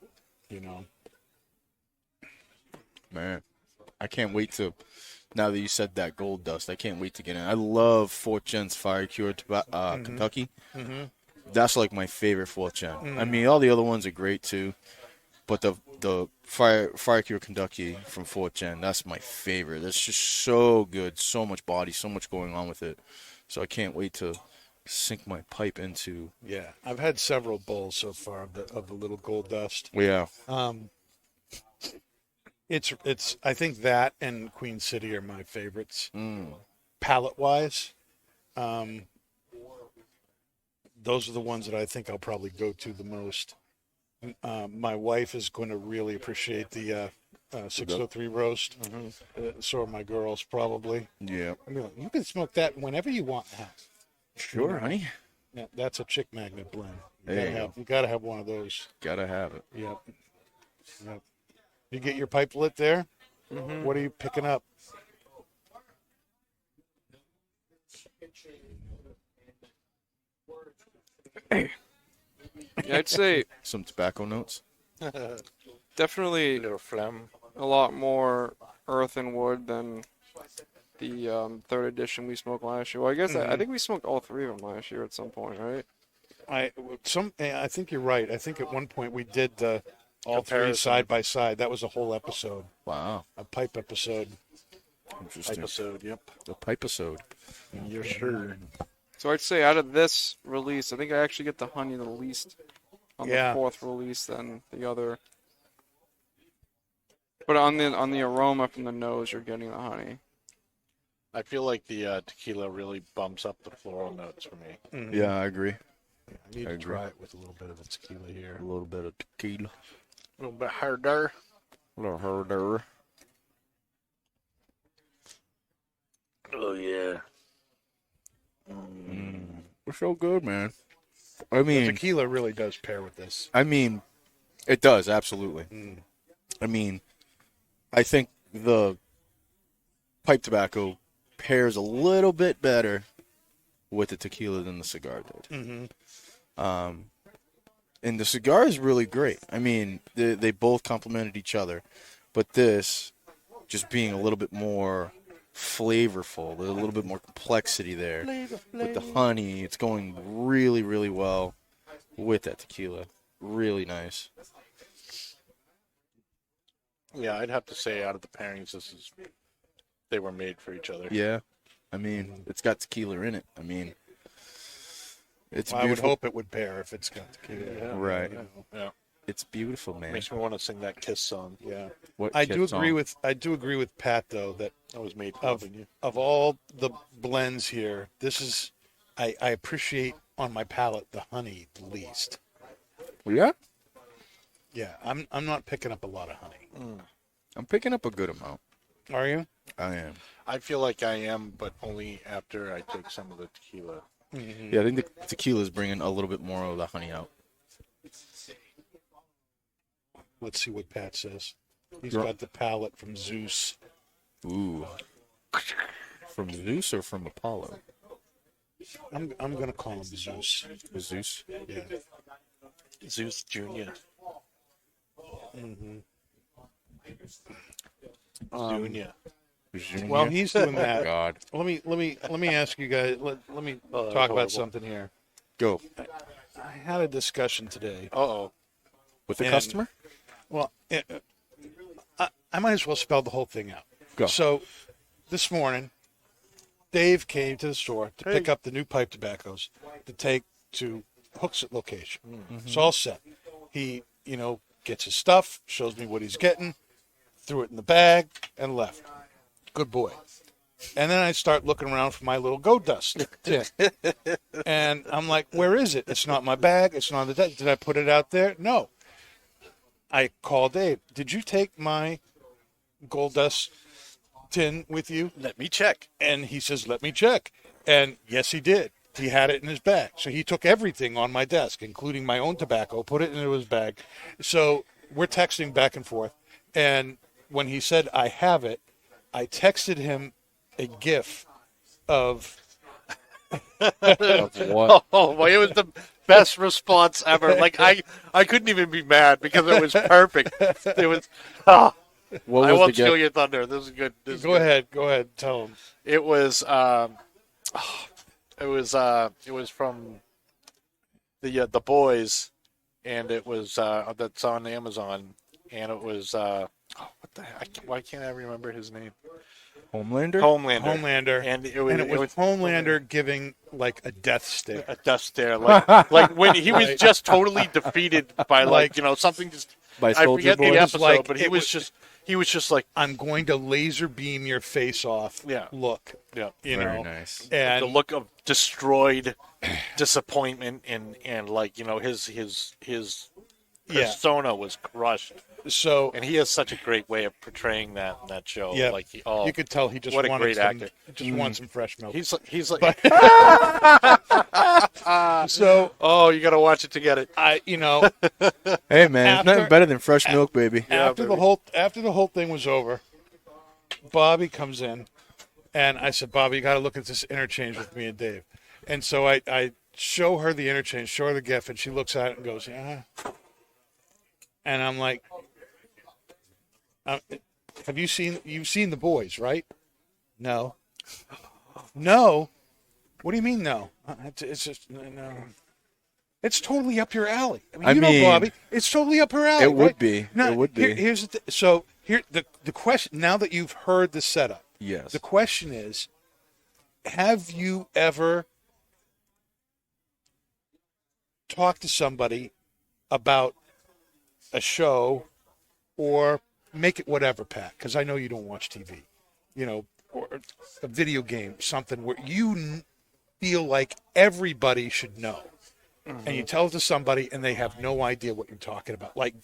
Man, I can't wait to, now that you said that Gold Dust, I can't wait to get in. I love 4th Gen's Fire Cure Kentucky. That's like my favorite 4th Gen. I mean, all the other ones are great too, but the Fire Cure Kentucky from 4th Gen, that's my favorite. That's just so good. So much body, so much going on with it. So I can't wait to sink my pipe into. Yeah, I've had several bowls so far of the little gold dust. Yeah. It's I think that and Queen City are my favorites. Mm. Palate wise, those are the ones that I think I'll probably go to the most. My wife is going to really appreciate the 603 roast. So are my girls probably. Yeah. I mean, you can smoke that whenever you want now. Sure, honey. Yeah, that's a chick magnet blend. There You gotta have one of those. Gotta have it. Yep. Yep. You get your pipe lit there? What are you picking up? Yeah, I'd say Some tobacco notes. definitely little phlegm. a lot more earth and wood than the third edition we smoked last year. Well, I guess I think we smoked all three of them last year at some point, right? I think you're right. I think at one point we did all three Comparison. side by side. That was a whole episode, Wow. a pipe episode. Interesting. Episode, yep. The pipe-isode. Yes, sir. So I'd say out of this release, I think I actually get the honey the least on Yeah. the fourth release than the other. But on the aroma from the nose, you're getting the honey. I feel like the tequila really bumps up the floral notes for me. Yeah, I agree. I need I to agree. try it with a little bit of the tequila here. A little bit of tequila. A little bit harder. A little harder. Oh, yeah. We're so good, man. I The mean, tequila really does pair with this. it does, absolutely. I mean, I think the pipe tobacco pairs a little bit better with the tequila than the cigar did. And the cigar is really great. I mean, they both complemented each other. But this, just being a little bit more flavorful, a little bit more complexity there. With the honey, it's going really, really well with that tequila. Really nice. Yeah, I'd have to say out of the pairings, they were made for each other. Yeah. I mean, it's got tequila in it. I mean, it's I would beautiful. hope it would pair if it's got tequila. Right. Yeah. It's beautiful, man. Makes me want to sing that Kiss song. Yeah. What I kid do song? agree with Pat though that That was made for of loving you. of all the blends here, this is I appreciate on my palate the honey the least. Yeah? Yeah, I'm not picking up a lot of honey. I'm picking up a good amount. Are you? I am. I feel like I am, but only after I take some of the tequila. Yeah, I think the tequila is bringing a little bit more of the honey out. Let's see what Pat says. He's Yeah. got the palate from Zeus. Ooh. From Zeus or from Apollo? I'm gonna call him Zeus. Zeus. Yeah. Zeus Jr. Junior. Well, he's doing Oh, that. God. Let me ask you guys. Let me talk about something here. Go. I had a discussion today. Uh-oh. With the And- customer? Well, I might as well spell the whole thing out. Go. So, this morning, Dave came to the store to pick up the new pipe tobaccos to take to Hook's location. It's all set. He, gets his stuff, shows me what he's getting, threw it in the bag, and left. Good boy. And then I start looking around for my little gold dust tin. And I'm like, where is it? It's not in my bag. It's not on the desk. Did I put it out there? No. I call Dave. Did you take my gold dust tin with you? Let me check. And he says, let me check. And yes, he did. He had it in his bag. So he took everything on my desk, including my own tobacco, put it into his bag. So we're texting back and forth. And when he said, I have it, I texted him a GIF of What? Oh, boy, it was the best response ever. Like, I couldn't even be mad because it was perfect. It was, What I was won't the steal gift? your thunder. This is good. This is Go good. ahead, tell him. It was, it was from the boys, and it was that's on Amazon, and it was what the heck? Why can't I remember his name? Homelander? Homelander. And it was Homelander giving like a death stare. a dust stare, like when he was just totally defeated by something just. By I Soldier forget Boy? the episode, Like, but he was just like, I'm going to laser beam your face off. Yeah. Look. yeah. You Very know. nice. And The look of destroyed disappointment and his persona was crushed. so And he has such a great way of portraying that in that show. yeah, Oh, you could tell he just what a wanted great some, actor. just wants some fresh milk. he's like So oh, you got to watch it to get it. Hey, man, it's nothing After- better than fresh milk, baby. after the whole thing was over, Bobby comes in, and I said, Bobby, you got to look at this interchange with me and Dave. And so I show her the interchange, show her the GIF, and she looks at it and goes, yeah. And I'm like, you've seen The Boys, right? No. No? What do you mean no? It's just, no. It's totally up your alley. I mean, mean, Bobby, it's totally up her alley. it would right? be. No, It would be. Here's the so here the question. Now that you've heard the setup, Yes. the question is: have you ever talked to somebody about a show, or make it whatever, Pat? Because I know you don't watch TV, or a video game, something where you feel like everybody should know. And you tell it to somebody and they have no idea what you're talking about. Like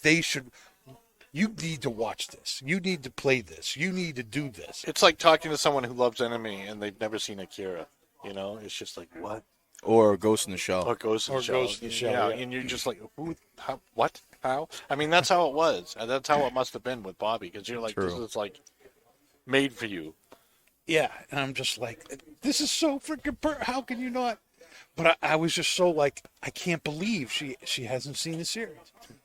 you need to watch this. You need to play this. You need to do this. It's like talking to someone who loves anime and they've never seen Akira. It's just like, what? Or Ghost in the Shell. Or Ghost in Or the Shell. Ghost in the Shell, yeah. And you're just like, who? How? What? How? I mean, that's how it was. And that's how it must have been with Bobby, because you're like, this True. is like made for you. Yeah. And I'm just like, this is so freaking how can you not? But I was just so like, I can't believe she hasn't seen the series.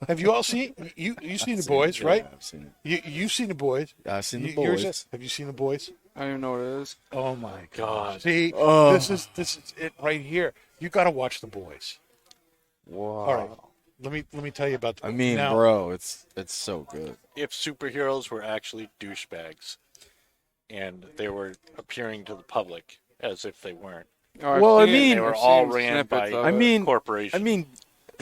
Have you all seen you seen The Boys, right? Yeah, I've seen it. You've seen The Boys. I've seen The Yours Boys. is- Have you seen The Boys? I don't even know what it is. Oh my God. See, Oh. this is it right here. You got to watch The Boys. Wow. All right. Let me tell you about the I mean, now, bro, it's so good. If superheroes were actually douchebags and they were appearing to the public as if they weren't, Oh, I've Well, I seen- mean- they were I've all seen ran snippets by of I it. mean, corporations. I mean,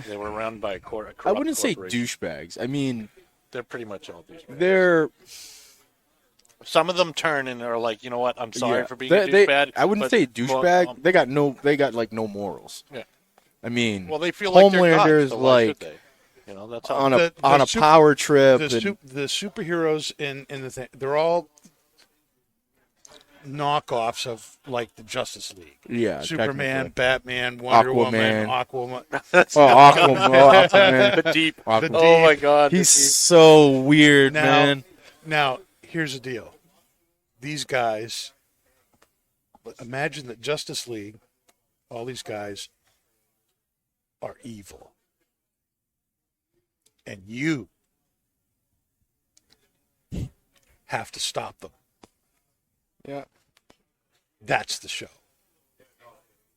they were run by a corrupt I wouldn't say corporation. douchebags. I mean, They're pretty much all douchebags. they're Some of them turn and are like, you know what? I'm sorry yeah, for being a douchebag. I wouldn't but- say douchebag. Well, they got like no morals. Yeah. I mean, well, they feel like they're Homelander's gods, so why should like they? That's how. on a The super- power trip. the and- superheroes in the thing. They're all knockoffs of like the Justice League. yeah, Superman, technically. Batman, Wonder Woman, Aquaman. Aquaman. Aquaman. the deep. Aquaman. Oh my God. He's the deep. so weird, Now- man. Now, here's the deal. These guys, imagine that Justice League, all these guys are evil. And you have to stop them. Yeah. That's the show.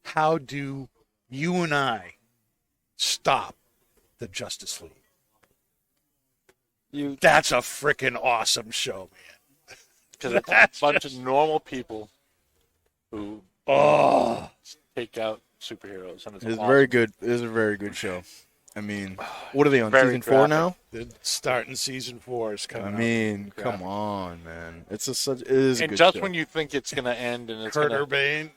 How do you and I stop the Justice League? That's a freaking awesome show, man. Because it's a bunch of normal people who take out superheroes, and it's It's awesome. very good. It is a very good show. I mean, what are they on, Very season 4 graphic. now? The starting season 4 is coming I up. mean, come on, man. It is a And good just show. when you think it's going to end, and it's Kurt going Urban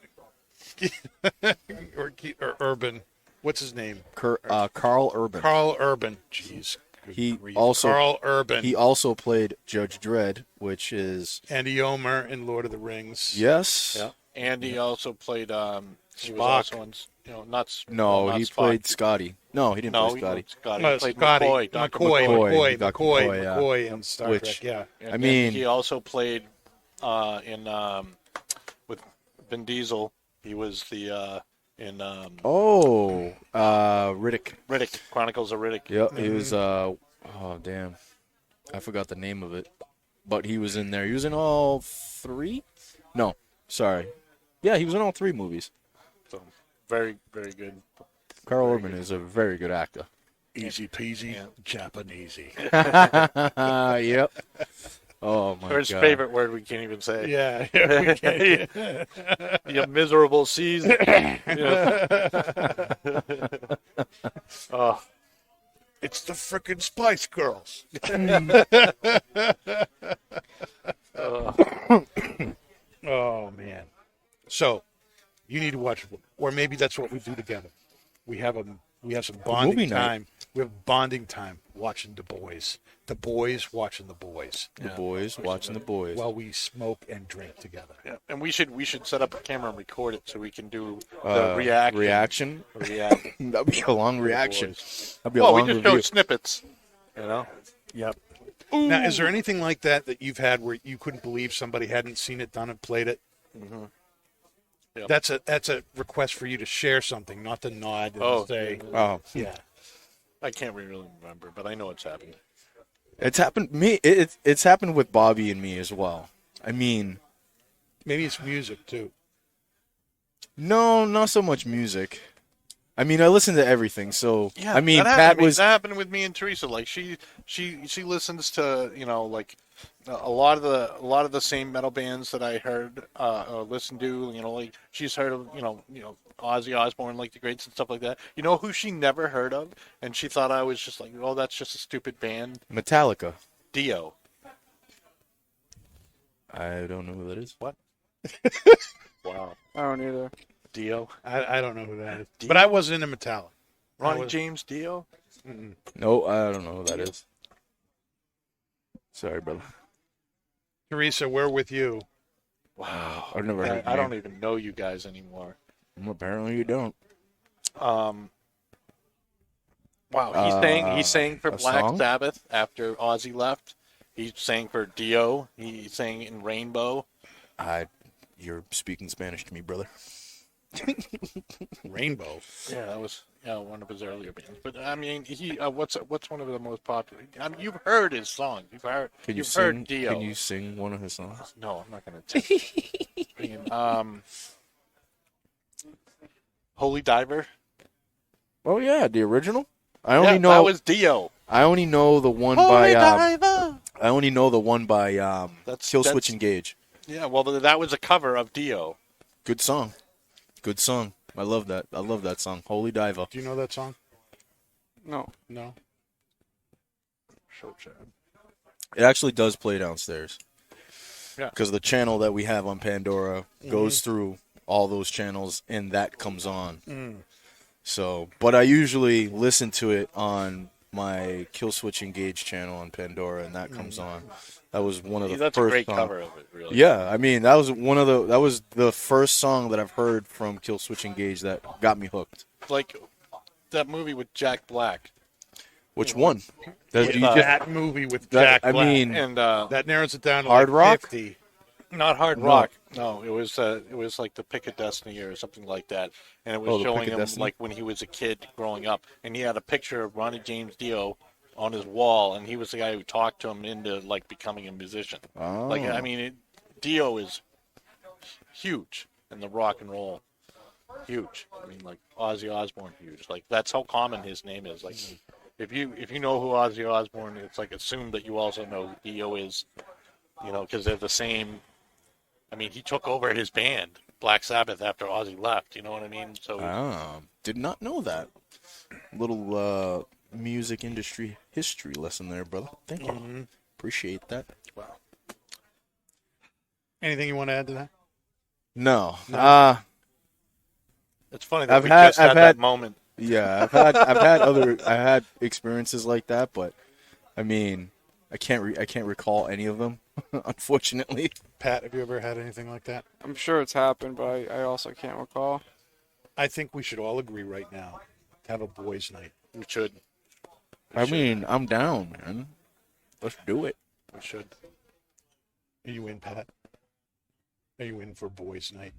or Urban. What's his name? Carl Urban. Carl Urban. Jeez. good He grief. also- Carl Urban. He also played Judge Dredd, which is Andy Omer in Lord of the Rings. yes. yeah. And he also played. He Spock. was also in, not. No, not he Spock. played Scotty. No, he didn't No, play Scotty. Scotty. He played Scotty, McCoy. Dr. McCoy, Dr. McCoy, McCoy, yeah. McCoy in Star Which- Trek. Yeah. And I then mean- he also played in with Vin Diesel. He was the in Riddick. Riddick, Chronicles of Riddick. Yep, he was. Oh damn, I forgot the name of it, but he was in there. He was in all 3. No, sorry. Yeah, he was in all 3 movies. So very, very good. Carl Urban is a very good actor. Easy peasy, Yeah. Japanesey. Yep. Oh my Or his god. favorite word we can't even say. Yeah. You miserable season. Oh, It's the frickin' Spice Girls. Oh man. So you need to watch, or maybe that's what we do together. We have some bonding movie night. time. We have bonding time watching the boys. The boys watching the boys. The boys watching the boys. While we smoke and drink together. yeah. And we should set up a camera and record it so we can do the reaction. Reaction? Reaction. That'd be a long reaction. That'd be a Well, we long just review. show snippets. You know. Yep. Now, is there anything like that you've had where you couldn't believe somebody hadn't seen it, done it, played it? Mm-hmm. Yep. That's a request for you to share something, not to nod and Oh, say, Oh, yeah. I can't really remember, but I know it's happened. it's happened me. It's happened with Bobby and me as well. I mean, Maybe it's music too. no, not so much music. I mean, I listen to everything. So Yeah, I mean, that Pat happened, was. that happened with me and Teresa. Like she listens to like a lot of the same metal bands that I heard or listened to. Like she's heard of Ozzy Osbourne, like the Greats and stuff like that. You know who she never heard of, and she thought I was just like, oh, that's just a stupid band. Metallica. Dio. I don't know who that is. What? Wow. I don't either. Dio. I don't know who that is. But I wasn't into Metallica. Ronnie James Dio. No, I don't know who that is. Sorry, brother. Teresa, we're with you. Wow. I've never heard. I don't even know you guys anymore. Apparently, you don't. Wow, he sang for a Black song? Sabbath after Ozzy left. He sang for Dio. He sang in Rainbow. You're speaking Spanish to me, brother. Rainbow. Yeah, that was one of his earlier bands. But I mean, he what's one of the most popular? I mean, you've heard his songs. You've heard Dio. Can you sing one of his songs? No, I'm not going to. Holy Diver. Oh yeah, the original. I only know that was Dio. I only know the one Holy by. Diver. I only know the one by Kill Switch that's- Engage. Yeah, well, that was a cover of Dio. Good song. Good song. I love that. I love that song. Holy Diver. Do you know that song? No. No. Show chat. It actually does play downstairs. Yeah. Because the channel that we have on Pandora goes through all those channels, and that comes on. So, but I usually listen to it on my Kill Switch Engage channel on Pandora, and that comes on. That was one of the That's first a great songs. cover of it, really. Yeah, I mean that was the first song that I've heard from Kill Switch Engage that got me hooked. Like that movie with Jack Black. Which one? That, you just- That movie with that- Jack I Black. mean, And that narrows it down to Hard like Rock? 50. not Hard No. Rock. No, it was like the Pick of Destiny or something like that. And it was The showing Pick of him Destiny? like when he was a kid growing up, and he had a picture of Ronnie James Dio on his wall, and he was the guy who talked to him into like becoming a musician. Oh. Like I mean, Dio is huge in the rock and roll. Huge. I mean, like Ozzy Osbourne, huge. Like that's how common his name is. Like if you know who Ozzy Osbourne is, it's like assume that you also know who Dio is. Because they're the same. I mean, he took over his band, Black Sabbath, after Ozzy left. You know what I mean? So did not know that. Little music industry history lesson there, brother. Thank you. Appreciate that. wow. Anything you want to add to that? No. It's funny that I've we had- just I've had had- that moment. Yeah, I've had experiences like that, but I mean, I can't recall any of them, unfortunately. Pat, have you ever had anything like that? I'm sure it's happened, but I also can't recall. I think we should all agree right now to have a boys' night. We should. I mean, I'm down, man. Let's do it. We should. Are you in, Pat? Are you in for boys' night?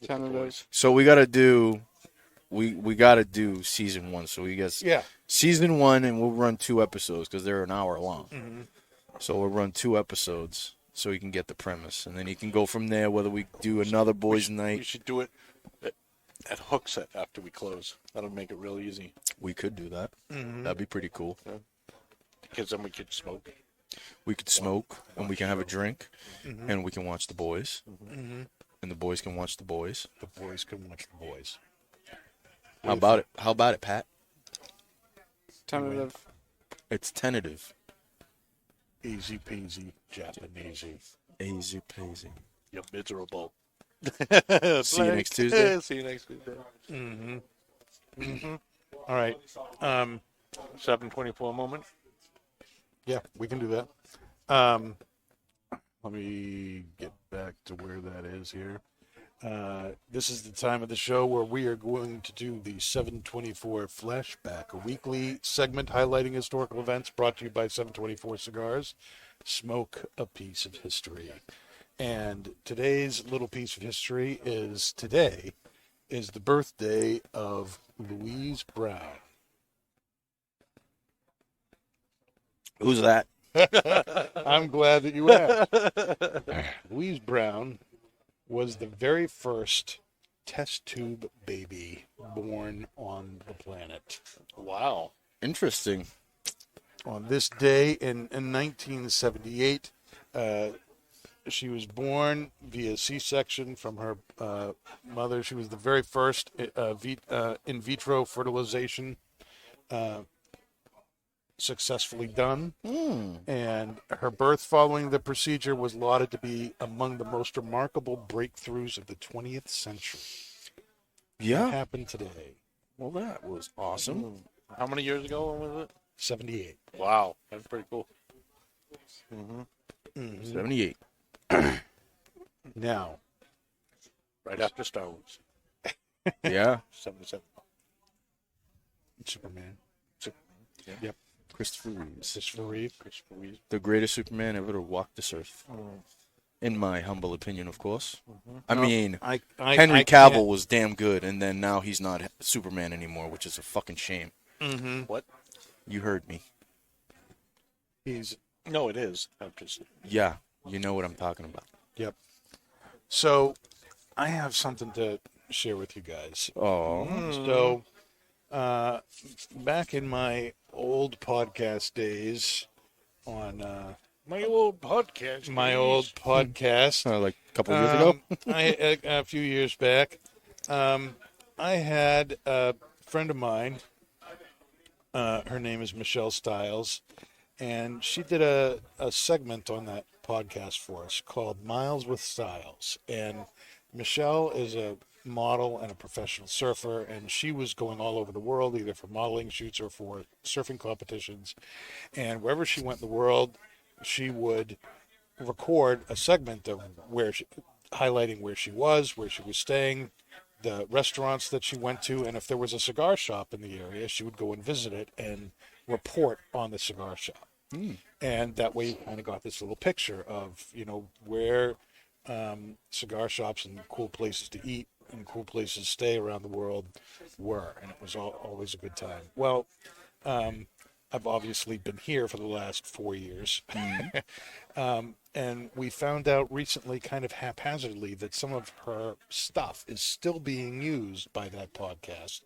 Tentative. So we gotta do season 1. So we guess Yeah. season 1, and we'll run 2 episodes because they're an hour long. So we'll run 2 episodes so you can get the premise, and then you can go from there. Whether we do another boys' We night, should do it at Hookset after we close. That'll make it real easy. we could do that. That'd be pretty cool. Because then we could smoke. We could smoke, and we can have a drink, and we can watch the boys, and the boys can watch the boys. The boys can watch the boys. How about it? How about it, Pat? Tentative. It's tentative. Easy peasy, Japanesey. Easy peasy. You're miserable. See you next Tuesday. See you next Tuesday. All right. 7:24 moment. Yeah, we can do that. Let me get back to where that is here. This is the time of the show where we are going to do the 724 Flashback, a weekly segment highlighting historical events brought to you by 724 Cigars. Smoke a piece of history. And today's little piece of history is today is the birthday of Louise Brown. Who's that? I'm glad that you asked. Louise Brown was the very first test tube baby born on the planet. Wow. Interesting. On this day in 1978, she was born via C-section from her mother. She was the very first in vitro fertilization successfully done. And her birth following the procedure was lauded to be among the most remarkable breakthroughs of the 20th century. That Yeah. happened today, Well, that was awesome. How many years ago was it? 78. Wow, that's pretty cool. 78. Now, Right after Star Wars. Yeah. 77. Superman. Yep. Christopher Reeves. Christopher Reeve. The greatest Superman ever to walk this earth. In my humble opinion, of course. I mean, I Henry can't- Cavill was damn good, and then now he's not Superman anymore, which is a fucking shame. What? You heard me. He's No, it is. I'm just. Yeah, you know what I'm talking about. Yep. So, I have something to share with you guys. Oh. So, back in my old podcast days, on My old podcast. my old podcast, Like a couple of years ago? a few years back, I had a friend of mine. Her name is Michelle Stiles, and she did a segment on that podcast for us called Miles with Styles. And Michelle is a model and a professional surfer, and she was going all over the world, either for modeling shoots or for surfing competitions. And wherever she went in the world, she would record a segment of highlighting where she was staying, the restaurants that she went to, and if there was a cigar shop in the area, she would go and visit it and report on the cigar shop. And that way you kind of got this little picture of, where cigar shops and cool places to eat and cool places to stay around the world were. And it was always a good time. Well, I've obviously been here for the last 4 years. And we found out recently, kind of haphazardly, that some of her stuff is still being used by that podcast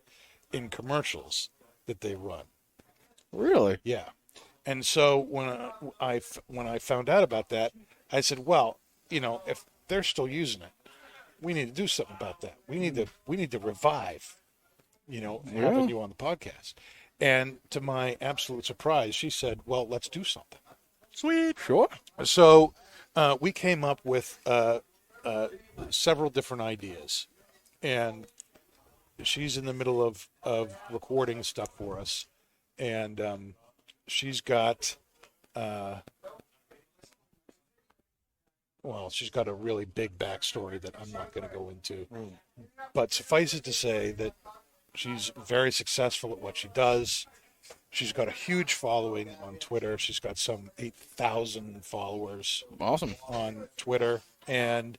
in commercials that they run. Really? Yeah. And so when I found out about that, I said, well, if they're still using it, we need to do something about that. We need to revive, having you on the podcast. And to my absolute surprise, she said, well, let's do something. Sweet. Sure. So we came up with several different ideas, and she's in the middle of recording stuff for us, and she's got she's got a really big backstory that I'm not going to go into, but suffice it to say that she's very successful at what she does. She's got a huge following on Twitter. She's got some 8,000 followers Awesome. on Twitter, and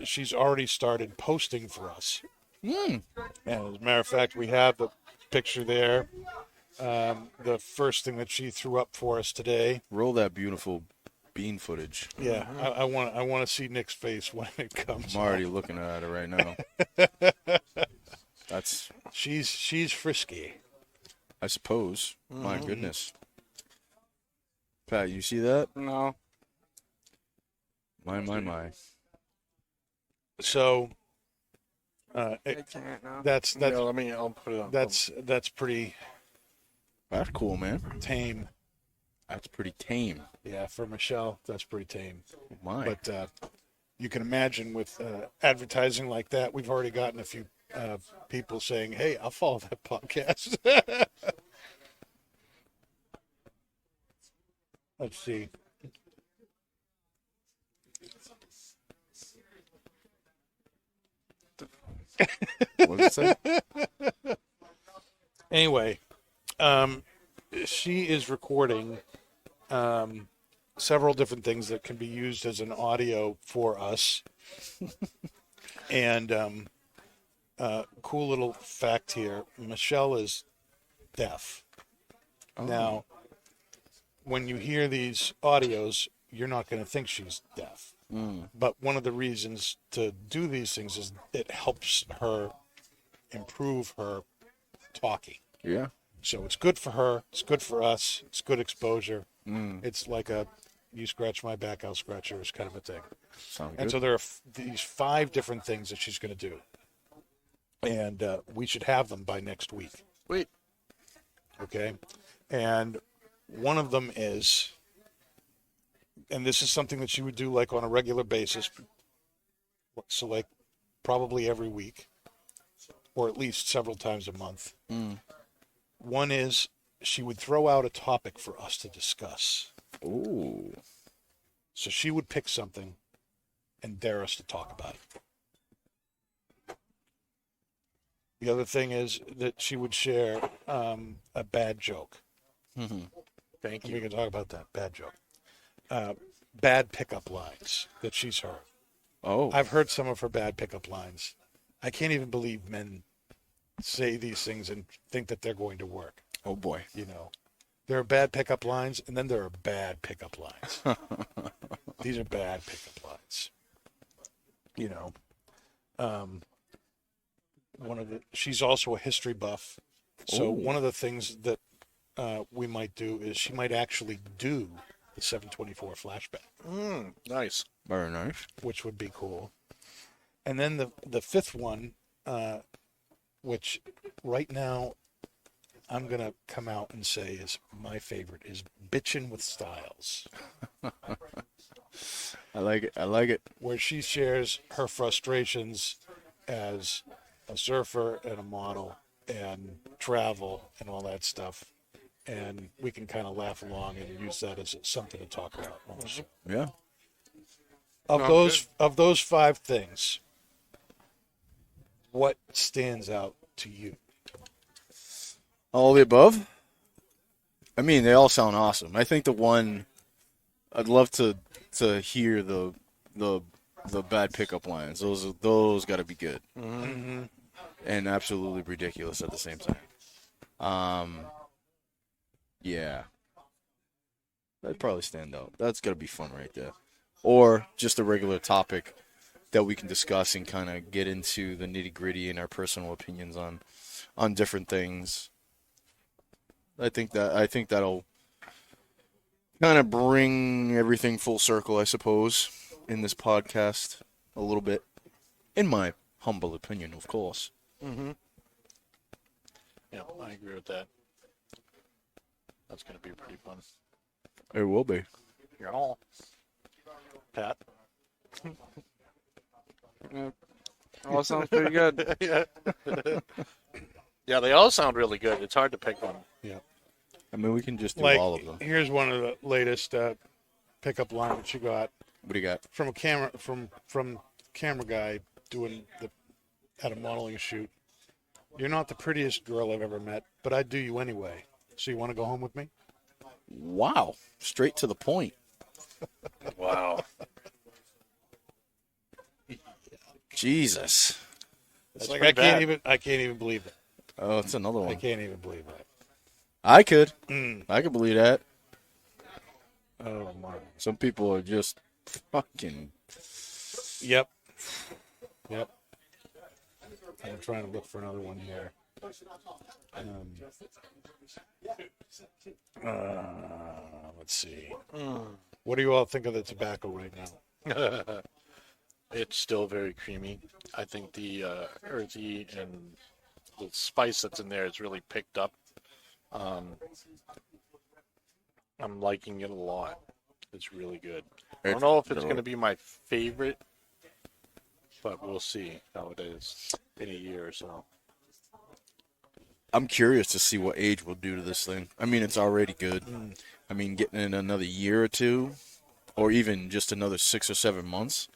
she's already started posting for us. And as a matter of fact, we have the picture there. The first thing that she threw up for us today. Roll that beautiful bean footage. Yeah, I want to see Nick's face when it comes. I'm already looking at it right now. That's, She's frisky. I suppose. My goodness. Pat, you see that? No. My. So I can't now. that's I'll put it on. that's pretty That's cool, man. tame. That's pretty tame. Yeah, for Michelle, that's pretty tame. My. But you can imagine with advertising like that, we've already gotten a few people saying, "Hey, I'll follow that podcast." Let's see. What did it say? Anyway, she is recording several different things that can be used as an audio for us. And cool little fact here: Michelle is deaf. Now, when you hear these audios, you're not going to think she's deaf. But one of the reasons to do these things is it helps her improve her talking. Yeah. So it's good for her. It's good for us. It's good exposure. It's like a you scratch my back, I'll scratch yours kind of a thing. Sound And good. so there are these 5 different things that she's going to do. And we should have them by next week. Wait. Okay? And one of them is, and this is something that she would do like on a regular basis. So like probably every week or at least several times a month. One is she would throw out a topic for us to discuss. Ooh. So she would pick something and dare us to talk about it. The other thing is that she would share a bad joke. Thank We you. can talk about that. Bad joke. Bad pickup lines that she's heard. Oh. I've heard some of her bad pickup lines. I can't even believe men say these things and think that they're going to work. Oh boy. You know, there are bad pickup lines, and then there are bad pickup lines. These are bad pickup lines. You know, she's also a history buff. So Ooh. one of the things that we might do is she might actually do the 724 flashback, Nice. Very nice. which would be cool. And then the 5th one, which right now I'm going to come out and say is my favorite, is Bitchin' with Styles, I like it. I like it. where she shares her frustrations as a surfer and a model and travel and all that stuff. And we can kind of laugh along and use that as something to talk about. Also. Yeah. Of those 5 things, what stands out to you? All the above? I mean, they all sound awesome. I think the one I'd love to hear the bad pickup lines. Those got to be good. And absolutely ridiculous at the same time. Yeah. That'd probably stand out. That's got to be fun right there. Or just a regular topic that we can discuss and kind of get into the nitty-gritty and our personal opinions on different things. I think that'll kind of bring everything full circle, I suppose, in this podcast a little bit. In my humble opinion, of course. Yeah, I agree with that. That's going to be pretty fun. It will be. You're all. Pat? Yeah. All sounds pretty good. Yeah. Yeah, they all sound really good. It's hard to pick one. Yeah. I mean, we can just do Like, all of them. here's one of the latest pickup lines that she got What do you got? from a camera guy doing at a modeling shoot. You're not the prettiest girl I've ever met, but I'd do you anyway. So you want to go home with me? Wow. Straight to the point. Wow. Jesus. It's That's like I pretty bad. can't even believe it. Oh, it's another I one. can't even believe that. I could. I could believe that. Oh my. Some people are just fucking. Yep. I'm trying to look for another one here. Let's see. What do you all think of the tobacco right now? It's still very creamy. I think the earthy and the spice that's in there is really picked up. I'm liking it a lot. It's really good. I don't know if it's going to be my favorite, but we'll see how it is in a year or so. I'm curious to see what age will do to this thing. I mean, it's already good. I mean, getting in another year or two, or even just another 6 or 7 months,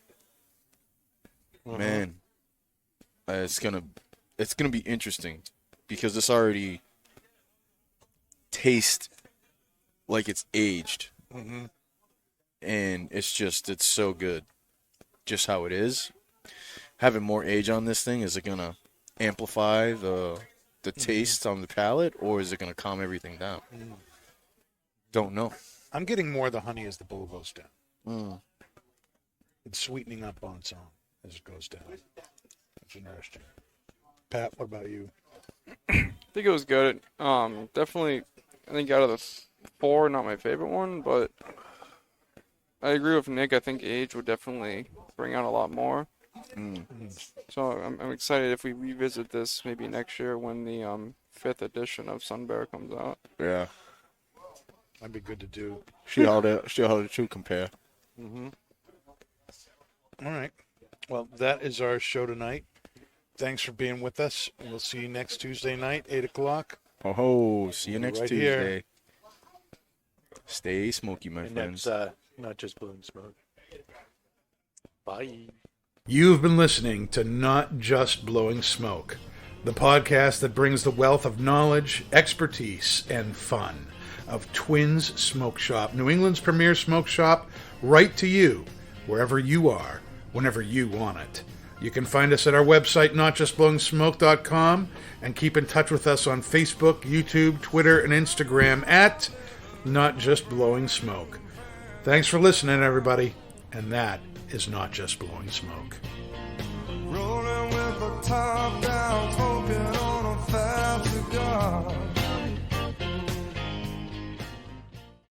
man, it's gonna be interesting because this already tastes like it's aged, and it's so good, just how it is. Having more age on this thing, is it gonna amplify the taste on the palate, or is it going to calm everything down? Don't know. I'm getting more of the honey as the bowl goes down. It's sweetening up on its own as it goes down. That's interesting. Pat, what about you? I think it was good. Definitely, I think out of the 4, not my favorite one, but I agree with Nick. I think age would definitely bring out a lot more. So I'm excited if we revisit this maybe next year when the 5th edition of Sun Bear comes out. Yeah. That'd be good to do. See how the two compare. All right. Well, that is our show tonight. Thanks for being with us. We'll see you next Tuesday night, 8 o'clock. Oh, see you next Right Tuesday. here. Stay smoky, my And friends. that's not just blowing smoke. Bye. You've been listening to Not Just Blowing Smoke, the podcast that brings the wealth of knowledge, expertise, and fun of Twins Smoke Shop, New England's premier smoke shop, right to you, wherever you are, whenever you want it. You can find us at our website, notjustblowingsmoke.com, and keep in touch with us on Facebook, YouTube, Twitter, and Instagram at Not Just Blowing Smoke. Thanks for listening, everybody, and that is Not Just Blowing Smoke. Rolling with the tide.